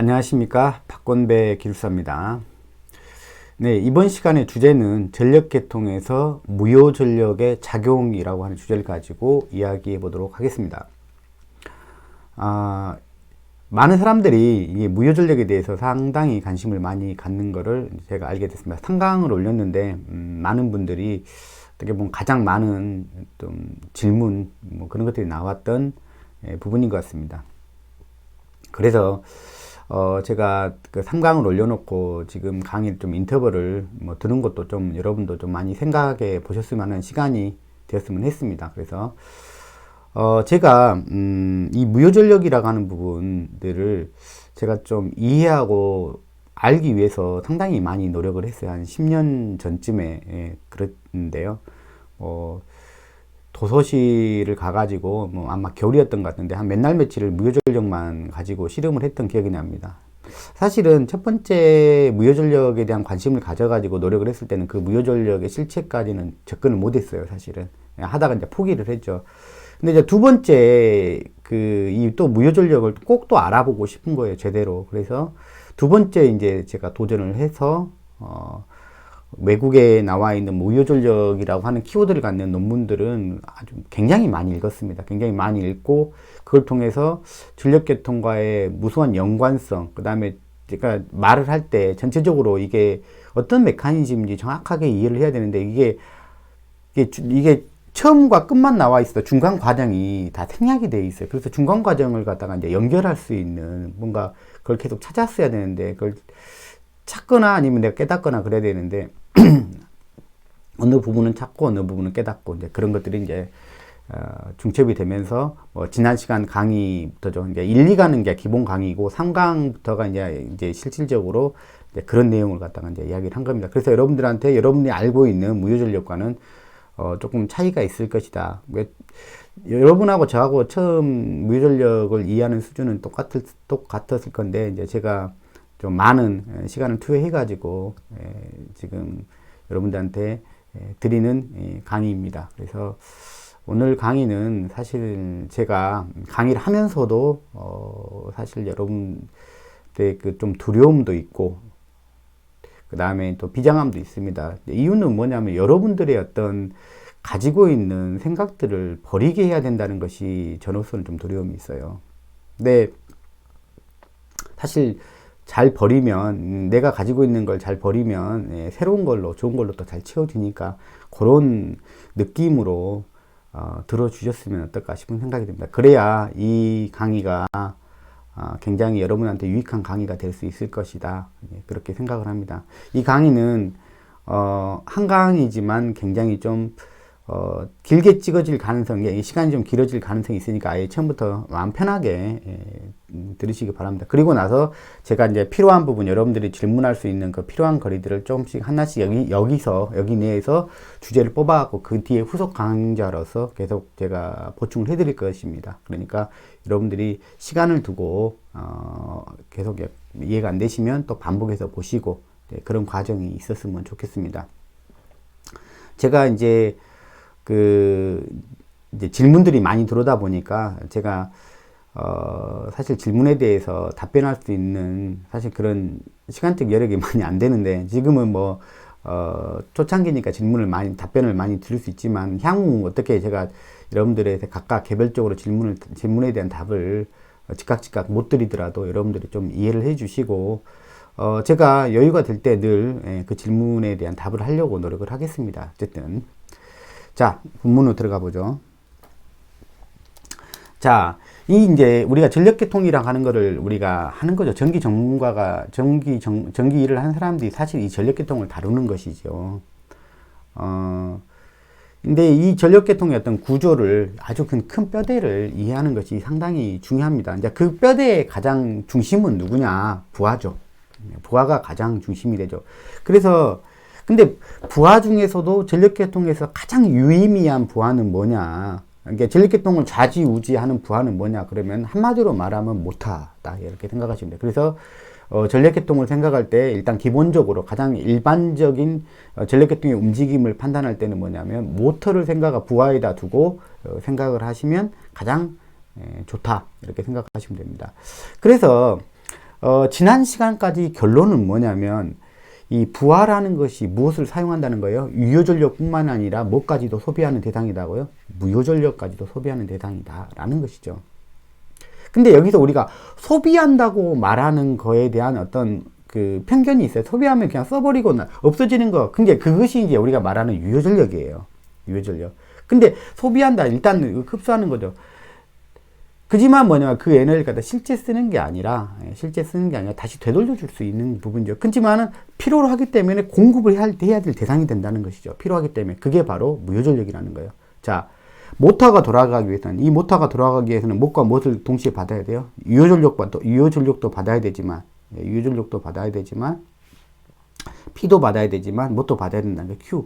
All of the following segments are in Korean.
안녕하십니까, 박건배 기술사입니다. 네, 이번 시간의 주제는 전력계통에서 무효전력의 작용이라고 하는 주제를 가지고 이야기해 보도록 하겠습니다. 많은 사람들이 이 무효전력에 대해서 상당히 관심을 많이 갖는 것을 제가 알게 됐습니다. 상강을 올렸는데 많은 분들이 어떻게 보면 가장 많은 좀 질문 그런 것들이 나왔던 부분인 것 같습니다. 그래서 제가 그 3강을 올려놓고 지금 강의 좀 인터벌을 드는 것도 좀 여러분도 좀 많이 생각해 보셨으면 하는 시간이 되었으면 했습니다. 그래서 제가 이 무효전력이라고 하는 부분들을 제가 좀 이해하고 알기 위해서 상당히 많이 노력을 했어요. 한 10년 전쯤에 그랬는데요. 도서실을 가가지고 아마 겨울이었던 것 같은데 한 몇 날 며칠을 무효전력만 가지고 실험을 했던 기억이 납니다. 사실은 첫 번째 무효전력에 대한 관심을 가져가지고 노력을 했을 때는 그 무효전력의 실체까지는 접근을 못했어요. 사실은 하다가 이제 포기를 했죠. 근데 이제 두 번째 이 또 무효전력을 꼭 또 알아보고 싶은 거예요, 제대로. 그래서 두 번째 이제 제가 도전을 해서 외국에 나와 있는 무효전력이라고 하는 키워드를 갖는 논문들은 아주 굉장히 많이 읽었습니다. 굉장히 많이 읽고 그걸 통해서 전력계통과의 무수한 연관성, 그 다음에 제가 말을 할 때 전체적으로 이게 어떤 메커니즘인지 정확하게 이해를 해야 되는데 이게 처음과 끝만 나와 있어도 중간 과정이 다 생략이 되어 있어요. 그래서 중간 과정을 갖다가 이제 연결할 수 있는 뭔가 그걸 계속 찾았어야 되는데 그걸 찾거나 아니면 내가 깨닫거나 그래야 되는데 어느 부분은 찾고 어느 부분은 깨닫고 이제 그런 것들이 이제 중첩이 되면서 지난 시간 강의부터죠. 이제 1, 2강은 이제 기본 강의고 3강부터가 이제 실질적으로 이제 그런 내용을 갖다가 이제 이야기를 한 겁니다. 그래서 여러분들한테 여러분이 알고 있는 무효전력과는 조금 차이가 있을 것이다. 여러분하고 저하고 처음 무효전력을 이해하는 수준은 똑같았을 건데 이제 제가 좀 많은 시간을 투여해가지고 지금 여러분들한테 드리는 강의입니다. 그래서 오늘 강의는 사실 제가 강의를 하면서도 사실 여러분들의 그 좀 두려움도 있고 그 다음에 또 비장함도 있습니다. 이유는 뭐냐면 여러분들의 어떤 가지고 있는 생각들을 버리게 해야 된다는 것이 저로서는 좀 두려움이 있어요. 근데 사실 잘 버리면 내가 가지고 있는 걸 잘 버리면 새로운 걸로 좋은 걸로 또 잘 채워지니까 그런 느낌으로 들어주셨으면 어떨까 싶은 생각이 듭니다. 그래야 이 강의가 굉장히 여러분한테 유익한 강의가 될 수 있을 것이다. 그렇게 생각을 합니다. 이 강의는 한 강의지만 굉장히 좀 길게 찍어질 가능성이, 시간이 좀 길어질 가능성이 있으니까 아예 처음부터 마음 편하게 들으시기 바랍니다. 그리고 나서 제가 이제 필요한 부분, 여러분들이 질문할 수 있는 그 필요한 거리들을 조금씩 하나씩 여기 내에서 주제를 뽑아갖고 그 뒤에 후속 강좌로서 계속 제가 보충을 해드릴 것입니다. 그러니까 여러분들이 시간을 두고 계속 이해가 안 되시면 또 반복해서 보시고 그런 과정이 있었으면 좋겠습니다. 제가 이제 이제 질문들이 많이 들어오다 보니까 제가 사실 질문에 대해서 답변할 수 있는 사실 그런 시간적 여력이 많이 안 되는데 지금은 초창기니까 답변을 많이 드릴 수 있지만 향후 어떻게 제가 여러분들의 각각 개별적으로 질문에 대한 답을 즉각 못 드리더라도 여러분들이 좀 이해를 해 주시고 제가 여유가 될 때 늘 그 질문에 대한 답을 하려고 노력을 하겠습니다. 어쨌든 자, 본문으로 들어가 보죠. 자, 이제 우리가 전력계통이라고 하는 거를 우리가 하는 거죠. 전기 전문가가, 전기 일을 하는 사람들이 사실 이 전력계통을 다루는 것이죠. 근데 이 전력계통의 어떤 구조를 아주 큰 뼈대를 이해하는 것이 상당히 중요합니다. 이제 그 뼈대의 가장 중심은 누구냐? 부하죠. 부하가 가장 중심이 되죠. 그래서 근데 부하 중에서도 전력계통에서 가장 유의미한 부하는 뭐냐? 그러니까 전력계통을 좌지우지하는 부하는 뭐냐? 그러면 한마디로 말하면 모터다 이렇게 생각하시면 돼요. 그래서 전력계통을 생각할 때 일단 기본적으로 가장 일반적인 전력계통의 움직임을 판단할 때는 뭐냐면 모터를 부하에다 두고 생각을 하시면 가장 좋다 이렇게 생각하시면 됩니다. 그래서 지난 시간까지 결론은 뭐냐면, 이 부하라는 것이 무엇을 사용한다는 거예요? 유효전력뿐만 아니라 뭐까지도 소비하는 대상이다고요? 무효전력까지도 소비하는 대상이다라는 것이죠. 근데 여기서 우리가 소비한다고 말하는 거에 대한 어떤 그 편견이 있어요. 소비하면 그냥 써버리고 없어지는 거. 근데 그것이 이제 우리가 말하는 유효전력이에요. 유효전력. 근데 소비한다. 일단 흡수하는 거죠. 그지만 뭐냐면 그 에너지를 갖다 실제 쓰는 게 아니라 다시 되돌려 줄 수 있는 부분이죠. 그렇지만은 필요로 하기 때문에 공급을 해야 될 대상이 된다는 것이죠. 필요하기 때문에. 그게 바로 무효전력이라는 거예요. 자, 모터가 돌아가기 위해서는, 이 모터가 돌아가기 위해서는 무엇과 무엇을 동시에 받아야 돼요? 유효전력도 받아야 되지만, P도 받아야 되지만, 뭣도 받아야 된다는 게 Q.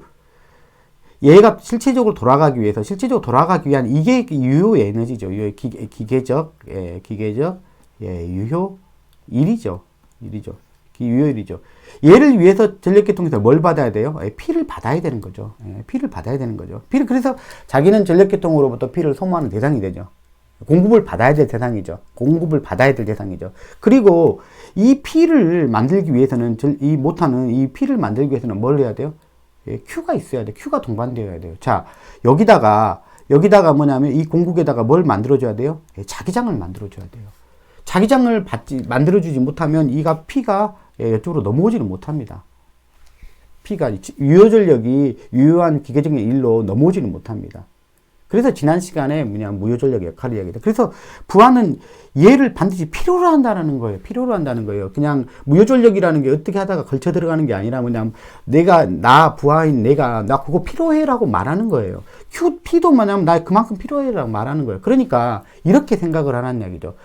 얘가 실질적으로 돌아가기 위한 이게 유효 에너지죠. 기계적 유효 일이죠. 유효일이죠. 얘를 위해서 전력계통에서 뭘 받아야 돼요? P를 받아야 되는 거죠. P를 그래서 자기는 전력계통으로부터 P를 소모하는 대상이 되죠. 공급을 받아야 될 대상이죠. 그리고 이 P를 만들기 위해서는, 이 모터는 이 P를 만들기 위해서는 뭘 해야 돼요? Q가 있어야 돼. Q가 동반되어야 돼요. 자, 여기다가 뭐냐면 이 공국에다가 뭘 만들어줘야 돼요? 자기장을 만들어줘야 돼요. 자기장을 만들어주지 못하면 P가 이쪽으로 넘어오지는 못합니다. P가 유효전력이 유효한 기계적인 일로 넘어오지는 못합니다. 그래서 지난 시간에 무효전력의 역할을 이야기했다. 그래서 부하는 얘를 반드시 필요로 한다는 거예요. 그냥 무효전력이라는 게 어떻게 하다가 걸쳐 들어가는 게 아니라 부하인 나 그거 필요해라고 말하는 거예요. P도 뭐냐면 나 그만큼 필요해라고 말하는 거예요. 그러니까 이렇게 생각을 하라는 이야기죠.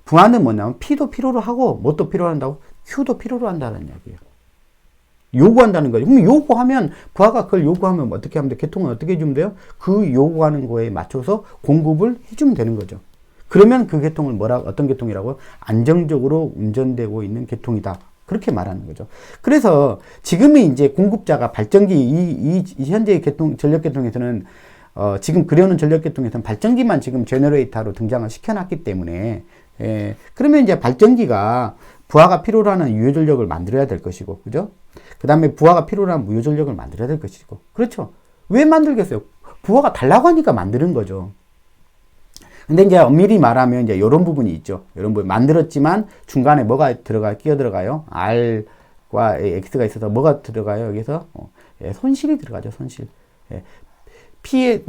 부하는 뭐냐면 P도 필요로 하고 뭣도 필요로 한다고? Q도 필요로 한다는 이야기예요. 요구한다는 거예요. 그럼 요구하면, 부하가 그걸 요구하면 어떻게 하면 돼? 계통은 어떻게 해주면 돼요? 그 요구하는 거에 맞춰서 공급을 해주면 되는 거죠. 그러면 그 계통을 어떤 계통이라고요? 안정적으로 운전되고 있는 계통이다. 그렇게 말하는 거죠. 그래서 지금의 이제 공급자가 발전기, 이 현재의 전력계통에서는, 지금 그려놓은 전력계통에서는 발전기만 지금 제너레이터로 등장을 시켜놨기 때문에, 그러면 이제 발전기가 부하가 필요로 하는 유효전력을 만들어야 될 것이고, 그죠? 그 다음에 부하가 필요로 하는 무효전력을 만들어야 될 것이고. 그렇죠? 왜 만들겠어요? 부하가 달라고 하니까 만드는 거죠. 근데 이제 엄밀히 말하면 이제 이런 부분이 있죠. 이런 부분 만들었지만 중간에 뭐가 끼어 들어가요? R과 X가 있어서 뭐가 들어가요? 여기서 손실이 들어가죠. 손실. P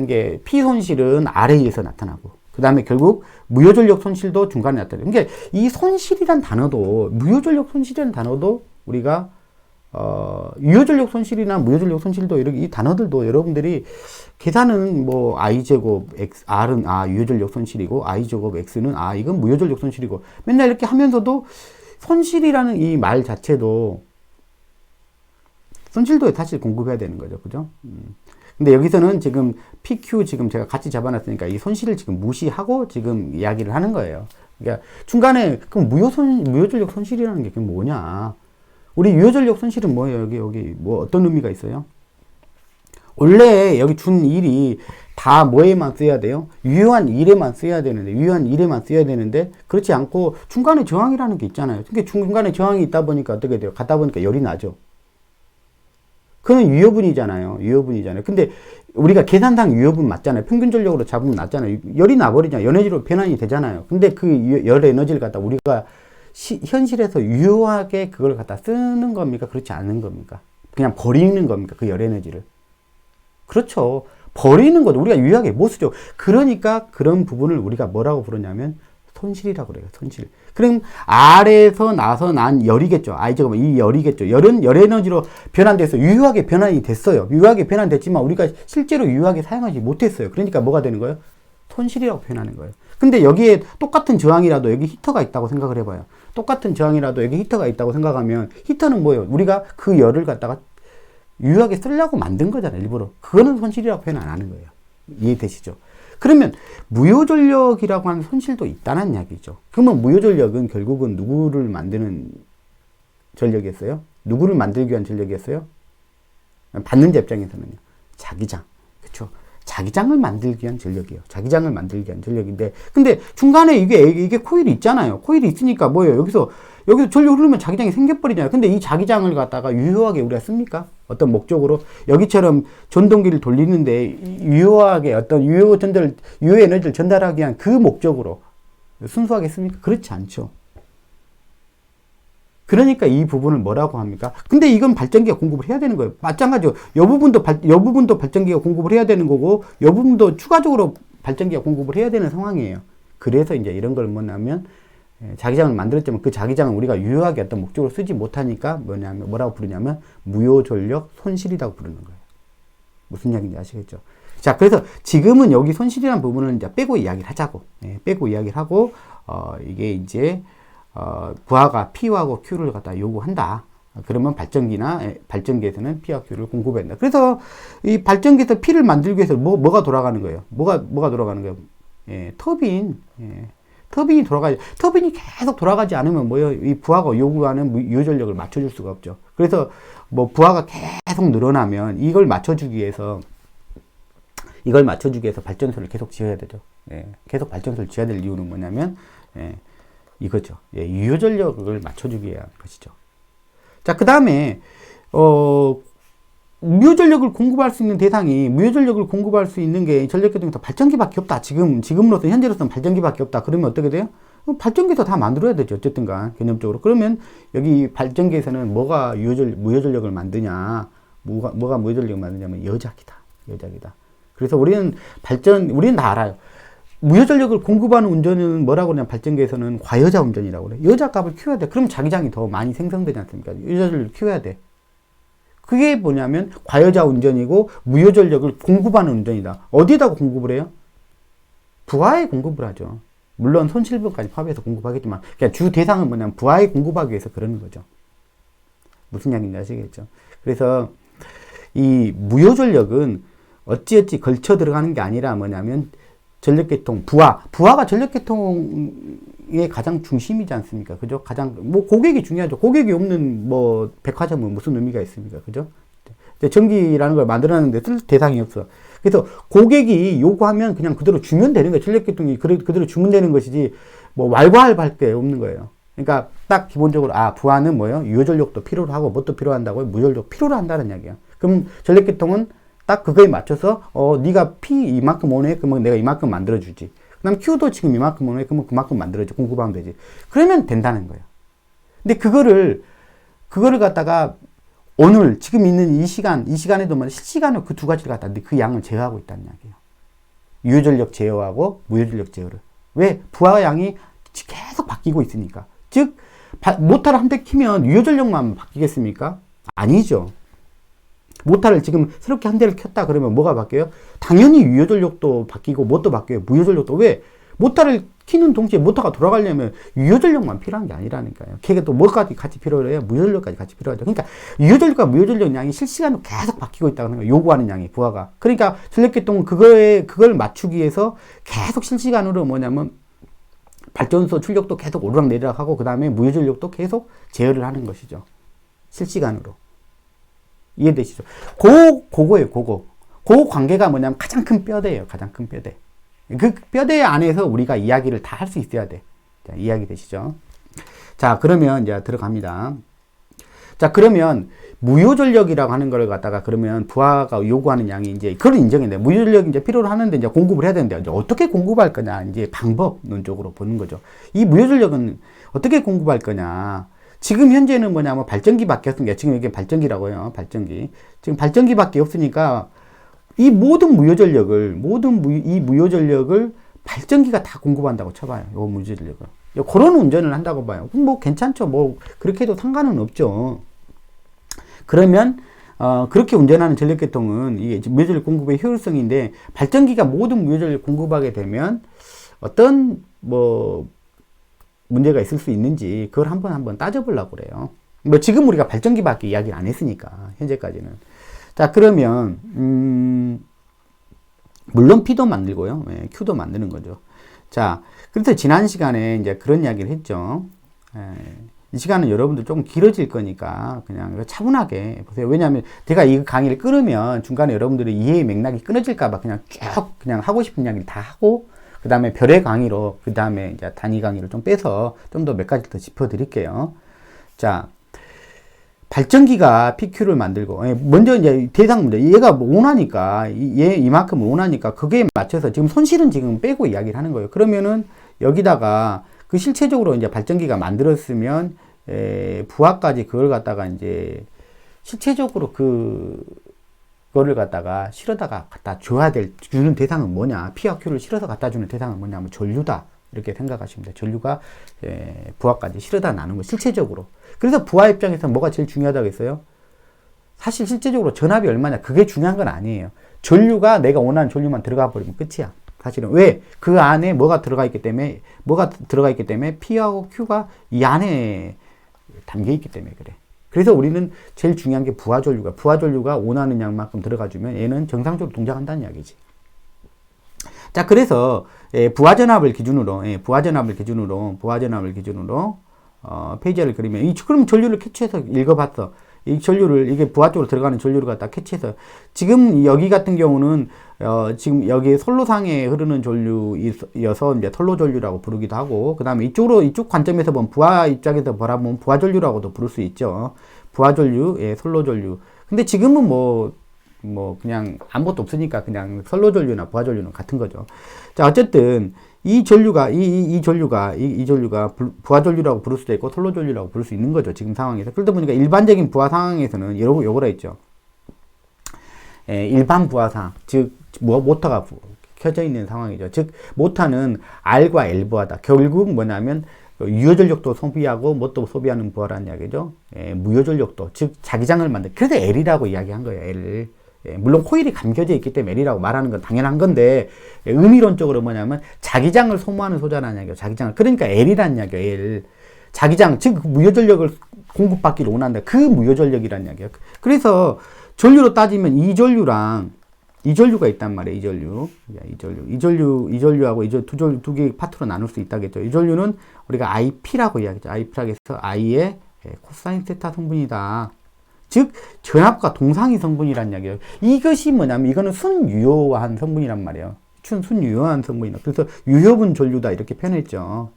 손실은 R에 의해서 나타나고, 그 다음에 결국 무효전력 손실도 중간에 나타나요. 그러니까 이 손실이란 단어도, 무효전력 손실이라는 단어도 우리가 유효전력 손실이나 무효전력 손실도 이 단어들도 여러분들이 계산은 i제곱 R은 유효전력 손실이고 i제곱 X는 이건 무효전력 손실이고 맨날 이렇게 하면서도 손실이라는 이 말 자체도 손실도 사실 공급해야 되는 거죠. 그죠? 근데 여기서는 지금 PQ 지금 제가 같이 잡아놨으니까 이 손실을 지금 무시하고 지금 이야기를 하는 거예요. 그러니까 중간에 그럼 무효전력 손실이라는 게 그게 뭐냐? 우리 유효전력 손실은 뭐예요? 여기 어떤 의미가 있어요? 원래 여기 준 일이 다 뭐에만 써야 돼요? 유효한 일에만 써야 되는데 그렇지 않고 중간에 저항이라는 게 있잖아요. 그러니까 중간에 저항이 있다 보니까 어떻게 돼요? 갖다 보니까 열이 나죠. 그건 유효분이잖아요. 근데 우리가 계산상 유효분 맞잖아요. 평균 전력으로 잡으면 맞잖아요. 열이 나버리잖아요. 에너지로 변환이 되잖아요. 근데 그 열 에너지를 갖다 우리가 현실에서 유효하게 그걸 갖다 쓰는 겁니까? 그렇지 않은 겁니까? 그냥 버리는 겁니까? 그 열 에너지를. 그렇죠. 버리는 거죠. 우리가 유효하게 못 쓰죠. 그러니까 그런 부분을 우리가 뭐라고 부르냐면 손실이라고 그래요. 손실. 그럼 R에서 나서 난 열이겠죠. 잠깐만, 이 열이겠죠. 열은 열 에너지로 변환돼서 유효하게 변환이 됐어요. 유효하게 변환됐지만 우리가 실제로 유효하게 사용하지 못했어요. 그러니까 뭐가 되는 거예요? 손실이라고 표현하는 거예요. 근데 여기에 똑같은 저항이라도 여기 히터가 있다고 생각을 해봐요. 똑같은 저항이라도 여기 히터가 있다고 생각하면 히터는 뭐예요? 우리가 그 열을 갖다가 유효하게 쓰려고 만든 거잖아요. 일부러. 그거는 손실이라고 표현 안 하는 거예요. 이해되시죠? 그러면 무효전력이라고 하는 손실도 있다는 이야기죠. 그러면 무효전력은 결국은 누구를 만드는 전력이었어요? 누구를 만들기 위한 전력이었어요? 받는 자 입장에서는요. 자기장. 그렇죠? 자기장을 만들기 위한 전력이에요. 자기장을 만들기 위한 전력인데, 근데 중간에 이게 코일이 있잖아요. 코일이 있으니까 뭐예요? 여기서 여기서 전력 흐르면 자기장이 생겨버리잖아요. 근데 이 자기장을 갖다가 유효하게 우리가 씁니까? 어떤 목적으로? 여기처럼 전동기를 돌리는데 유효하게 어떤 유효 에너지를 전달하기 위한 그 목적으로 순수하게 씁니까? 그렇지 않죠. 그러니까 이 부분을 뭐라고 합니까? 근데 이건 발전기가 공급을 해야 되는 거예요. 마찬가지로 여 부분도 발전기가 공급을 해야 되는 거고, 여 부분도 추가적으로 발전기가 공급을 해야 되는 상황이에요. 그래서 이제 이런 걸 뭐냐면, 자기장을 만들었지만 그 자기장을 우리가 유효하게 어떤 목적으로 쓰지 못하니까 뭐라고 부르냐면 무효전력 손실이라고 부르는 거예요. 무슨 이야기인지 아시겠죠? 자, 그래서 지금은 여기 손실이라는 부분을 이제 빼고 이야기를 하자고. 빼고 이야기를 하고, 이게 이제, 부하가 P하고 Q를 갖다 요구한다. 그러면 발전기에서는 P와 Q를 공급한다. 그래서 이 발전기에서 P를 만들기 위해서 뭐가 돌아가는 거예요? 뭐가 돌아가는 거예요? 터빈. 터빈이 돌아가야죠. 터빈이 계속 돌아가지 않으면 뭐요? 이 부하가 요구하는 유효전력을 맞춰줄 수가 없죠. 그래서 뭐 부하가 계속 늘어나면 이걸 맞춰주기 위해서 발전소를 계속 지어야 되죠. 계속 발전소를 지어야 될 이유는 뭐냐면, 이거죠. 유효전력을 맞춰주기 위한 것이죠. 자, 그 다음에, 무효전력을 공급할 수 있는 대상이, 무효전력을 공급할 수 있는 게 전력계통에서 발전기밖에 없다. 현재로서는 발전기밖에 없다. 그러면 어떻게 돼요? 발전기에서 다 만들어야 되죠. 어쨌든 간, 개념적으로. 그러면 여기 발전기에서는 뭐가 무효전력을 만드냐, 뭐가 무효전력을 만드냐면 여작이다. 그래서 우리는 다 알아요. 무효전력을 공급하는 운전은 뭐라고 그러냐면 발전기에서는 과여자 운전이라고 그래요. 여자값을 키워야 돼. 그럼 자기장이 더 많이 생성되지 않습니까? 여자전력을 키워야 돼. 그게 뭐냐면 과여자 운전이고 무효전력을 공급하는 운전이다. 어디에다가 공급을 해요? 부하에 공급을 하죠. 물론 손실분까지 포함해서 공급하겠지만, 그러니까 주 대상은 뭐냐면 부하에 공급하기 위해서 그러는 거죠. 무슨 이야기인지 아시겠죠? 그래서 이 무효전력은 어찌어찌 걸쳐 들어가는 게 아니라 뭐냐면 전력계통, 부하가 전력계통의 가장 중심이지 않습니까? 그죠? 고객이 중요하죠. 고객이 없는 백화점은 무슨 의미가 있습니까? 그죠? 전기라는 걸 만들어놨는데 쓸 대상이 없어. 그래서 고객이 요구하면 그냥 그대로 주면 되는 거예요. 전력계통이 그대로 주면 되는 것이지, 왈가왈부할 게 없는 거예요. 그러니까 딱 기본적으로, 부하는 뭐예요? 유효전력도 필요로 하고, 뭣도 필요한다고요? 무효전력 필요로 한다는 이야기예요. 그럼 전력계통은 딱 그거에 맞춰서 네가 P 이만큼 원해? 그러면 내가 이만큼 만들어주지. 그 다음 Q도 지금 이만큼 원해? 그러면 그만큼 만들어줘. 공급하면 되지. 그러면 된다는 거예요. 근데 그거를 갖다가 오늘 지금 있는 이 시간에도 실시간으로 그 두 가지를 갖다 그 양을 제어하고 있다는 이야기예요. 유효전력 제어하고 무효전력 제어를. 왜? 부하 양이 계속 바뀌고 있으니까. 즉 모터를 한 대 키면 유효전력만 바뀌겠습니까? 아니죠. 모터를 지금 새롭게 한 대를 켰다 그러면 뭐가 바뀌어요? 당연히 유효전력도 바뀌고 뭣도 바뀌어요. 무효전력도. 왜? 모터를 키는 동시에 모터가 돌아가려면 유효전력만 필요한 게 아니라니까요. 걔가 또 뭐까지 같이 필요해요? 무효전력까지 같이 필요하죠. 그러니까 유효전력과 무효전력 양이 실시간으로 계속 바뀌고 있다는 거예요. 요구하는 양이, 부하가. 그러니까 전력계통은 그걸 맞추기 위해서 계속 실시간으로 뭐냐면 발전소 출력도 계속 오르락내리락 하고, 그 다음에 무효전력도 계속 제어를 하는 것이죠. 실시간으로. 이해되시죠? 그거예요. 그 관계가 뭐냐면 가장 큰 뼈대예요. 가장 큰 뼈대. 그 뼈대 안에서 우리가 이야기를 다 할 수 있어야 돼. 자, 이야기 되시죠? 자, 그러면 이제 들어갑니다. 자, 그러면 무효전력이라고 하는 걸 갖다가 그러면 부하가 요구하는 양이 이제 그걸 인정해야 돼. 무효전력이 이제 필요로 하는데 이제 공급을 해야 되는데 이제 어떻게 공급할 거냐, 이제 방법론적으로 보는 거죠. 이 무효전력은 어떻게 공급할 거냐. 지금 현재는 뭐냐면 발전기밖에 없으니까, 지금 이게 발전기라고요. 발전기. 지금 발전기밖에 없으니까 이 모든 무효전력을 발전기가 다 공급한다고 쳐봐요. 요 무효전력을. 그런 운전을 한다고 봐요. 괜찮죠. 그렇게 해도 상관은 없죠. 그러면 그렇게 운전하는 전력계통은 이게 무효전력 공급의 효율성인데, 발전기가 모든 무효전력을 공급하게 되면 어떤 문제가 있을 수 있는지 그걸 한번 따져보려고 그래요. 지금 우리가 발전기밖에 이야기를 안 했으니까, 현재까지는. 자, 그러면 물론 P도 만들고요. Q도 만드는 거죠. 자, 그래서 지난 시간에 이제 그런 이야기를 했죠. 이 시간은 여러분들 조금 길어질 거니까 그냥 차분하게 보세요. 왜냐하면 제가 이 강의를 끊으면 중간에 여러분들의 이해의 맥락이 끊어질까봐 그냥 쭉 하고 싶은 이야기를 다 하고, 그 다음에 별의 강의로, 그 다음에 이제 단위 강의를 좀 빼서 좀 더 몇 가지 더 짚어드릴게요. 자, 발전기가 PQ를 만들고, 먼저 이제 대상 문제, 얘가 뭐 원하니까, 얘 이만큼 원하니까, 그게 맞춰서 지금 손실은 지금 빼고 이야기를 하는 거예요. 그러면은 여기다가 그 실체적으로 이제 발전기가 만들었으면, 부하까지 그걸 갖다가 이제 실체적으로 그거를 갖다가 실어다가 갖다 줘야 주는 대상은 뭐냐? P와 Q를 실어서 갖다 주는 대상은 뭐냐면 전류다. 이렇게 생각하시면 돼요. 전류가 부하까지 실어다 나는 거 실체적으로. 그래서 부하 입장에서 뭐가 제일 중요하다고 했어요? 사실 실제적으로 전압이 얼마냐 그게 중요한 건 아니에요. 전류가 내가 원하는 전류만 들어가 버리면 끝이야. 사실은 왜? 그 안에 뭐가 들어가 있기 때문에 P하고 Q가 이 안에 담겨 있기 때문에 그래. 그래서 우리는 제일 중요한 게 부하 전류가 원하는 양만큼 들어가주면 얘는 정상적으로 동작한다는 이야기지. 자, 그래서 부하 전압을 기준으로 페이지를 그리면 그럼 전류를 캐치해서 읽어봤어. 이 전류를 이게 부하 쪽으로 들어가는 전류를 갖다 캐치해서 지금 여기 같은 경우는 지금 여기 선로상에 흐르는 전류여서 이제 선로 전류라고 부르기도 하고 그다음에 이쪽 관점에서 보면 부하 입장에서 바라보면 부하 전류라고도 부를 수 있죠. 부하 전류, 선로 전류. 근데 지금은 뭐 그냥 아무것도 없으니까 그냥 선로 전류나 부하 전류는 같은 거죠. 자, 어쨌든 이 전류가 부하 전류라고 부를 수도 있고 선로 전류라고 부를 수 있는 거죠. 지금 상황에서. 그러다 보니까 일반적인 부하 상황에서는 요거라 있죠. 일반 부하 상황, 즉 모터가 켜져 있는 상황이죠. 즉 모터는 R과 L 부하다. 결국 뭐냐면 유효전력도 소비하고 뭣도 소비하는 부하라는 이야기죠. 무효전력도, 즉 자기장을 그래서 L이라고 이야기한 거예요. L. 물론 코일이 감겨져 있기 때문에 L이라고 말하는 건 당연한 건데 의미론적으로 뭐냐면 자기장을 소모하는 소자라는 이야기예요. 자기장을. 그러니까 L이라는 이야기예요. L. 자기장, 즉 무효전력을 공급받기를 원한다. 그 무효전력이라는 이야기예요. 그래서 전류로 따지면 이 전류가 있단 말이에요. 이전류하고 두 개의 파트로 나눌 수 있다겠죠. 이 전류는 우리가 IP라고 이야기하죠. IP라고 해서 I의 코사인 세타 성분이다. 즉 전압과 동상이 성분이란 이야기예요. 이것이 뭐냐면 이거는 순유효한 성분이란 말이에요. 순유효한 성분이다. 그래서 유효분 전류다 이렇게 표현했죠.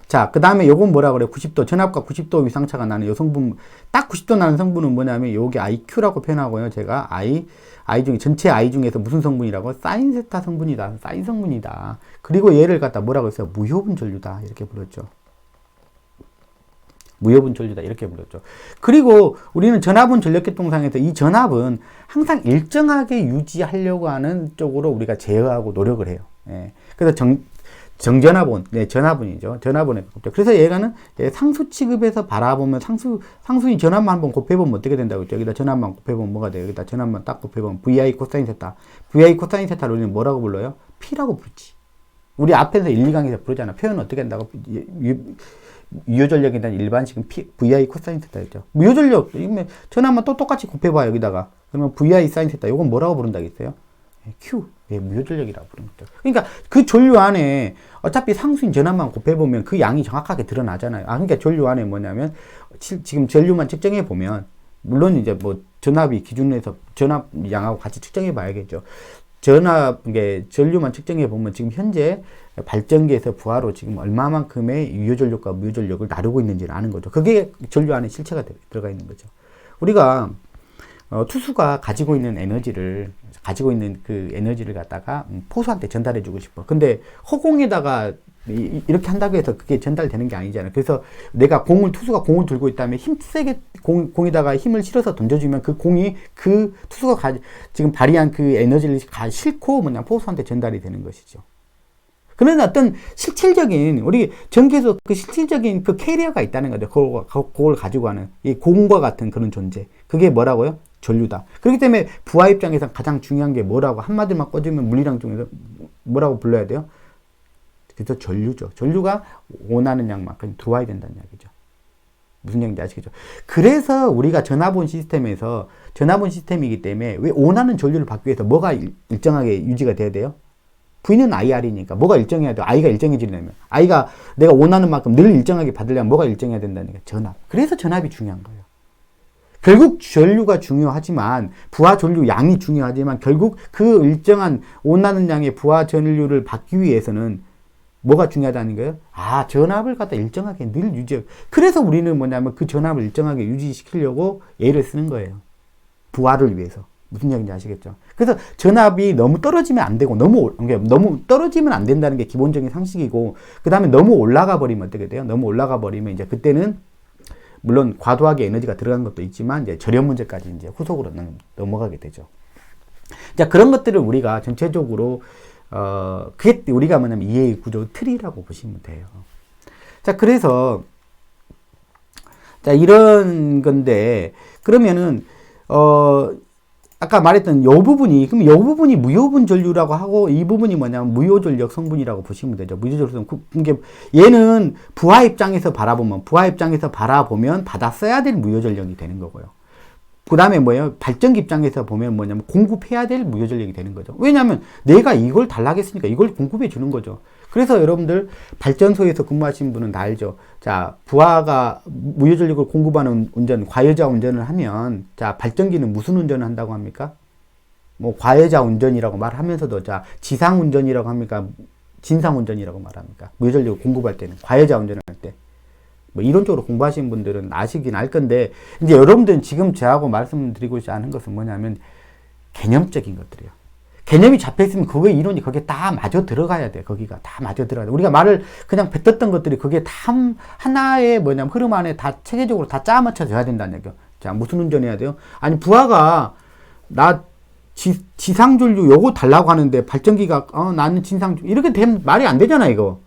자, 그 다음에 요건 뭐라 그래요? 90도, 전압과 90도 위상차가 나는 요 성분, 딱 90도 나는 성분은 뭐냐면 요게 IQ라고 표현하고요. 제가 전체 I 중에서 무슨 성분이라고? 사인 세타 성분이다. 사인 성분이다. 그리고 얘를 갖다 뭐라고 했어요? 무효분 전류다. 이렇게 불렀죠. 무효분 전류다. 이렇게 불렀죠. 그리고 우리는 전압은 전력계통상에서 이 전압은 항상 일정하게 유지하려고 하는 쪽으로 우리가 제어하고 노력을 해요. 그래서 정전압은, 전압은이죠. 전압은에 가깝죠. 그래서 얘가는 상수 취급에서 바라보면 상수인 전압만 한번 곱해보면 어떻게 된다고 했죠? 여기다 전압만 곱해보면 뭐가 돼요? 여기다 전압만 딱 곱해보면 VI 코사인 세타. VI 코사인 세타를 우리는 뭐라고 불러요? P라고 부르지. 우리 앞에서 1, 2강에서 부르잖아. 표현은 어떻게 한다고? 유효전력에 대한 일반식은 VI 코사인 세타였죠. 무효전력, 전압만 또 똑같이 곱해봐요. 여기다가. 그러면 VI 사인 세타. 이건 뭐라고 부른다고 했어요? Q. 무효전력이라고 부르는 거죠. 그러니까 그 전류 안에 어차피 상수인 전압만 곱해보면 그 양이 정확하게 드러나잖아요. 그러니까 전류 안에 뭐냐면 지금 전류만 측정해 보면 물론 이제 뭐 전압이 기준에서 전압 양하고 같이 측정해 봐야겠죠. 전류만 측정해 보면 지금 현재 발전기에서 부하로 지금 얼마만큼의 유효전력과 무효전력을 나르고 있는지를 아는 거죠. 그게 전류 안에 실체가 들어가 있는 거죠. 우리가 투수가 가지고 있는 그 에너지를 갖다가 포수한테 전달해 주고 싶어. 근데 허공에다가 이렇게 한다고 해서 그게 전달되는 게 아니잖아요. 그래서 내가 투수가 공을 들고 있다면 힘세게 공에다가 힘을 실어서 던져주면 그 공이 그 투수가 지금 발휘한 그 에너지를 싣고 포수한테 전달이 되는 것이죠. 그런 어떤 실질적인, 우리 전기에서 그 실질적인 그 캐리어가 있다는 거죠. 그걸 가지고 하는 이 공과 같은 그런 존재. 그게 뭐라고요? 전류다. 그렇기 때문에 부하 입장에서 가장 중요한 게 뭐라고 한마디만 꺼주면 물리량 중에서 뭐라고 불러야 돼요? 그래서 전류죠. 전류가 원하는 양만큼 들어와야 된다는 이야기죠. 무슨 얘기인지 아시겠죠? 그래서 우리가 전화본 시스템이기 때문에 왜 원하는 전류를 받기 위해서 뭐가 일정하게 유지가 돼야 돼요? V는 IR이니까 뭐가 일정해야 돼요? I가 일정해지려면 I가 내가 원하는 만큼 늘 일정하게 받으려면 뭐가 일정해야 된다는 게 전압. 그래서 전압이 중요한 거예요. 결국 전류가 중요하지만 부하 전류 양이 중요하지만 결국 그 일정한 원하는 양의 부하 전류를 받기 위해서는 뭐가 중요하다는 거예요? 전압을 갖다 일정하게 늘 유지. 그래서 우리는 뭐냐면 그 전압을 일정하게 유지시키려고 얘를 쓰는 거예요. 부하를 위해서. 무슨 얘기인지 아시겠죠? 그래서 전압이 너무 떨어지면 안 되고 너무 떨어지면 안 된다는 게 기본적인 상식이고, 그 다음에 너무 올라가 버리면 어떻게 돼요? 너무 올라가 버리면 이제 그때는 물론 과도하게 에너지가 들어간 것도 있지만 이제 절연 문제까지 이제 후속으로 넘어가게 되죠. 자, 그런 것들을 우리가 전체적으로 그게 우리가 뭐냐면 이해의 구조 틀이라고 보시면 돼요. 자, 그래서 자, 이런 건데 그러면은 아까 말했던 요 부분이, 그럼 요 부분이 무효분 전류라고 하고, 이 부분이 뭐냐면 무효전력 성분이라고 보시면 되죠. 무효전력 성분. 얘는 부하 입장에서 바라보면 받아 써야 될 무효전력이 되는 거고요. 그 다음에 뭐예요? 발전기 입장에서 보면 뭐냐면 공급해야 될 무효전력이 되는 거죠. 왜냐하면 내가 이걸 달라고 했으니까 이걸 공급해 주는 거죠. 그래서 여러분들 발전소에서 근무하시는 분은 다 알죠. 자, 부하가 무효전력을 공급하는 운전, 과여자 운전을 하면, 자, 발전기는 무슨 운전을 한다고 합니까? 뭐 과여자 운전이라고 말하면서도, 자, 지상 운전이라고 합니까? 진상 운전이라고 말합니까? 무효전력을 공급할 때는, 과여자 운전을 할 때. 뭐 이론적으로 공부하시는 분들은 아시긴 알 건데, 이제 여러분들은 지금 저하고 말씀드리고자 하는 것은 뭐냐면 개념적인 것들이에요. 개념이 잡혀있으면 그거의 이론이 거기에 다 마저 들어가야 돼. 거기가 다 마저 들어가야 돼. 우리가 말을 그냥 뱉었던 것들이 그게 다 하나의 뭐냐면 흐름 안에 다 체계적으로 다 짜맞춰져야 된다는 얘기요. 자, 무슨 운전해야 돼요? 아니, 부하가 나 지상전류 요거 달라고 하는데 발전기가 나는 진상전류 이렇게 되면 말이 안 되잖아, 이거.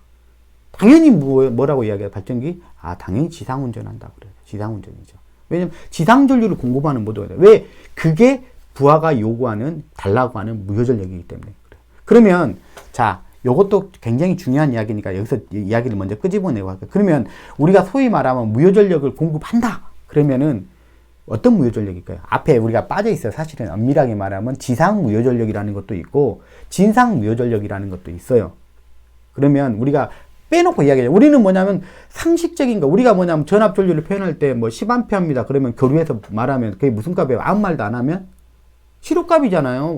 당연히 뭐라고 이야기해요, 발전기? 당연히 지상운전한다 그래요. 지상운전이죠. 왜냐면 지상전류를 공급하는 모드가 돼요. 왜? 그게 부하가 요구하는, 달라고 하는 무효전력이기 때문에 그래요. 그러면, 자, 요것도 굉장히 중요한 이야기니까 여기서 이야기를 먼저 끄집어내고 할게요. 그러면 우리가 소위 말하면 무효전력을 공급한다! 그러면은 어떤 무효전력일까요? 앞에 우리가 빠져 있어요. 사실은 엄밀하게 말하면 지상 무효전력이라는 것도 있고, 진상 무효전력이라는 것도 있어요. 그러면 우리가 빼놓고 이야기해요. 우리는 뭐냐면 상식적인 거, 우리가 뭐냐면 전압전류를 표현할 때 뭐 10A입니다. 그러면 교류해서 말하면 그게 무슨 값이에요? 아무 말도 안 하면? 실효값이잖아요.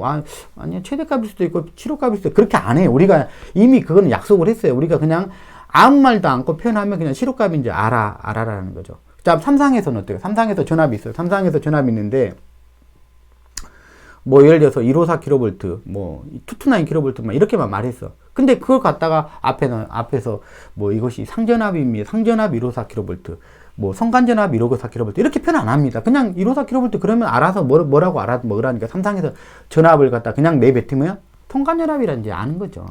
아니요. 최대값일 수도 있고, 실효값일 수도 있고. 그렇게 안 해요. 우리가 이미 그거는 약속을 했어요. 우리가 그냥 아무 말도 않고 표현하면 그냥 실효값인지 알아라는 거죠. 자, 삼상에서는 어때요? 삼상에서 전압이 있어요. 삼상에서 전압이 있는데, 뭐, 예를 들어서 154kV, 뭐, 229kV, 막 이렇게만 말했어. 근데 그걸 갖다가 앞에서 뭐 이것이 상전압입니다. 상전압 154kV. 뭐 성간전압 154kV 이렇게 표현 안 합니다. 그냥 154kV 그러면 알아서 뭐라고 먹으라니까. 삼상에서 전압을 갖다 그냥 내뱉으면 통간전압이라는지 아는 거죠.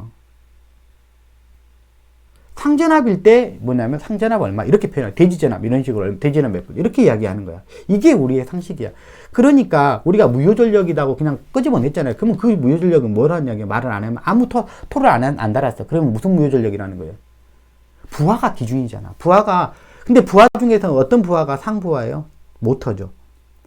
상전압일 때 뭐냐면 상전압 얼마 이렇게 표현해요. 대지전압 이런 식으로 대지전압 몇 분 이렇게 이야기하는 거야. 이게 우리의 상식이야. 그러니까 우리가 무효전력이라고 그냥 끄집어냈잖아요. 그러면 그 무효전력은 뭐라는 이야기야? 말을 안 하면 아무 토를 안 달았어. 그러면 무슨 무효전력이라는 거예요? 부하가 기준이잖아. 근데 부하 중에서 어떤 부하가 상부하예요? 모터죠.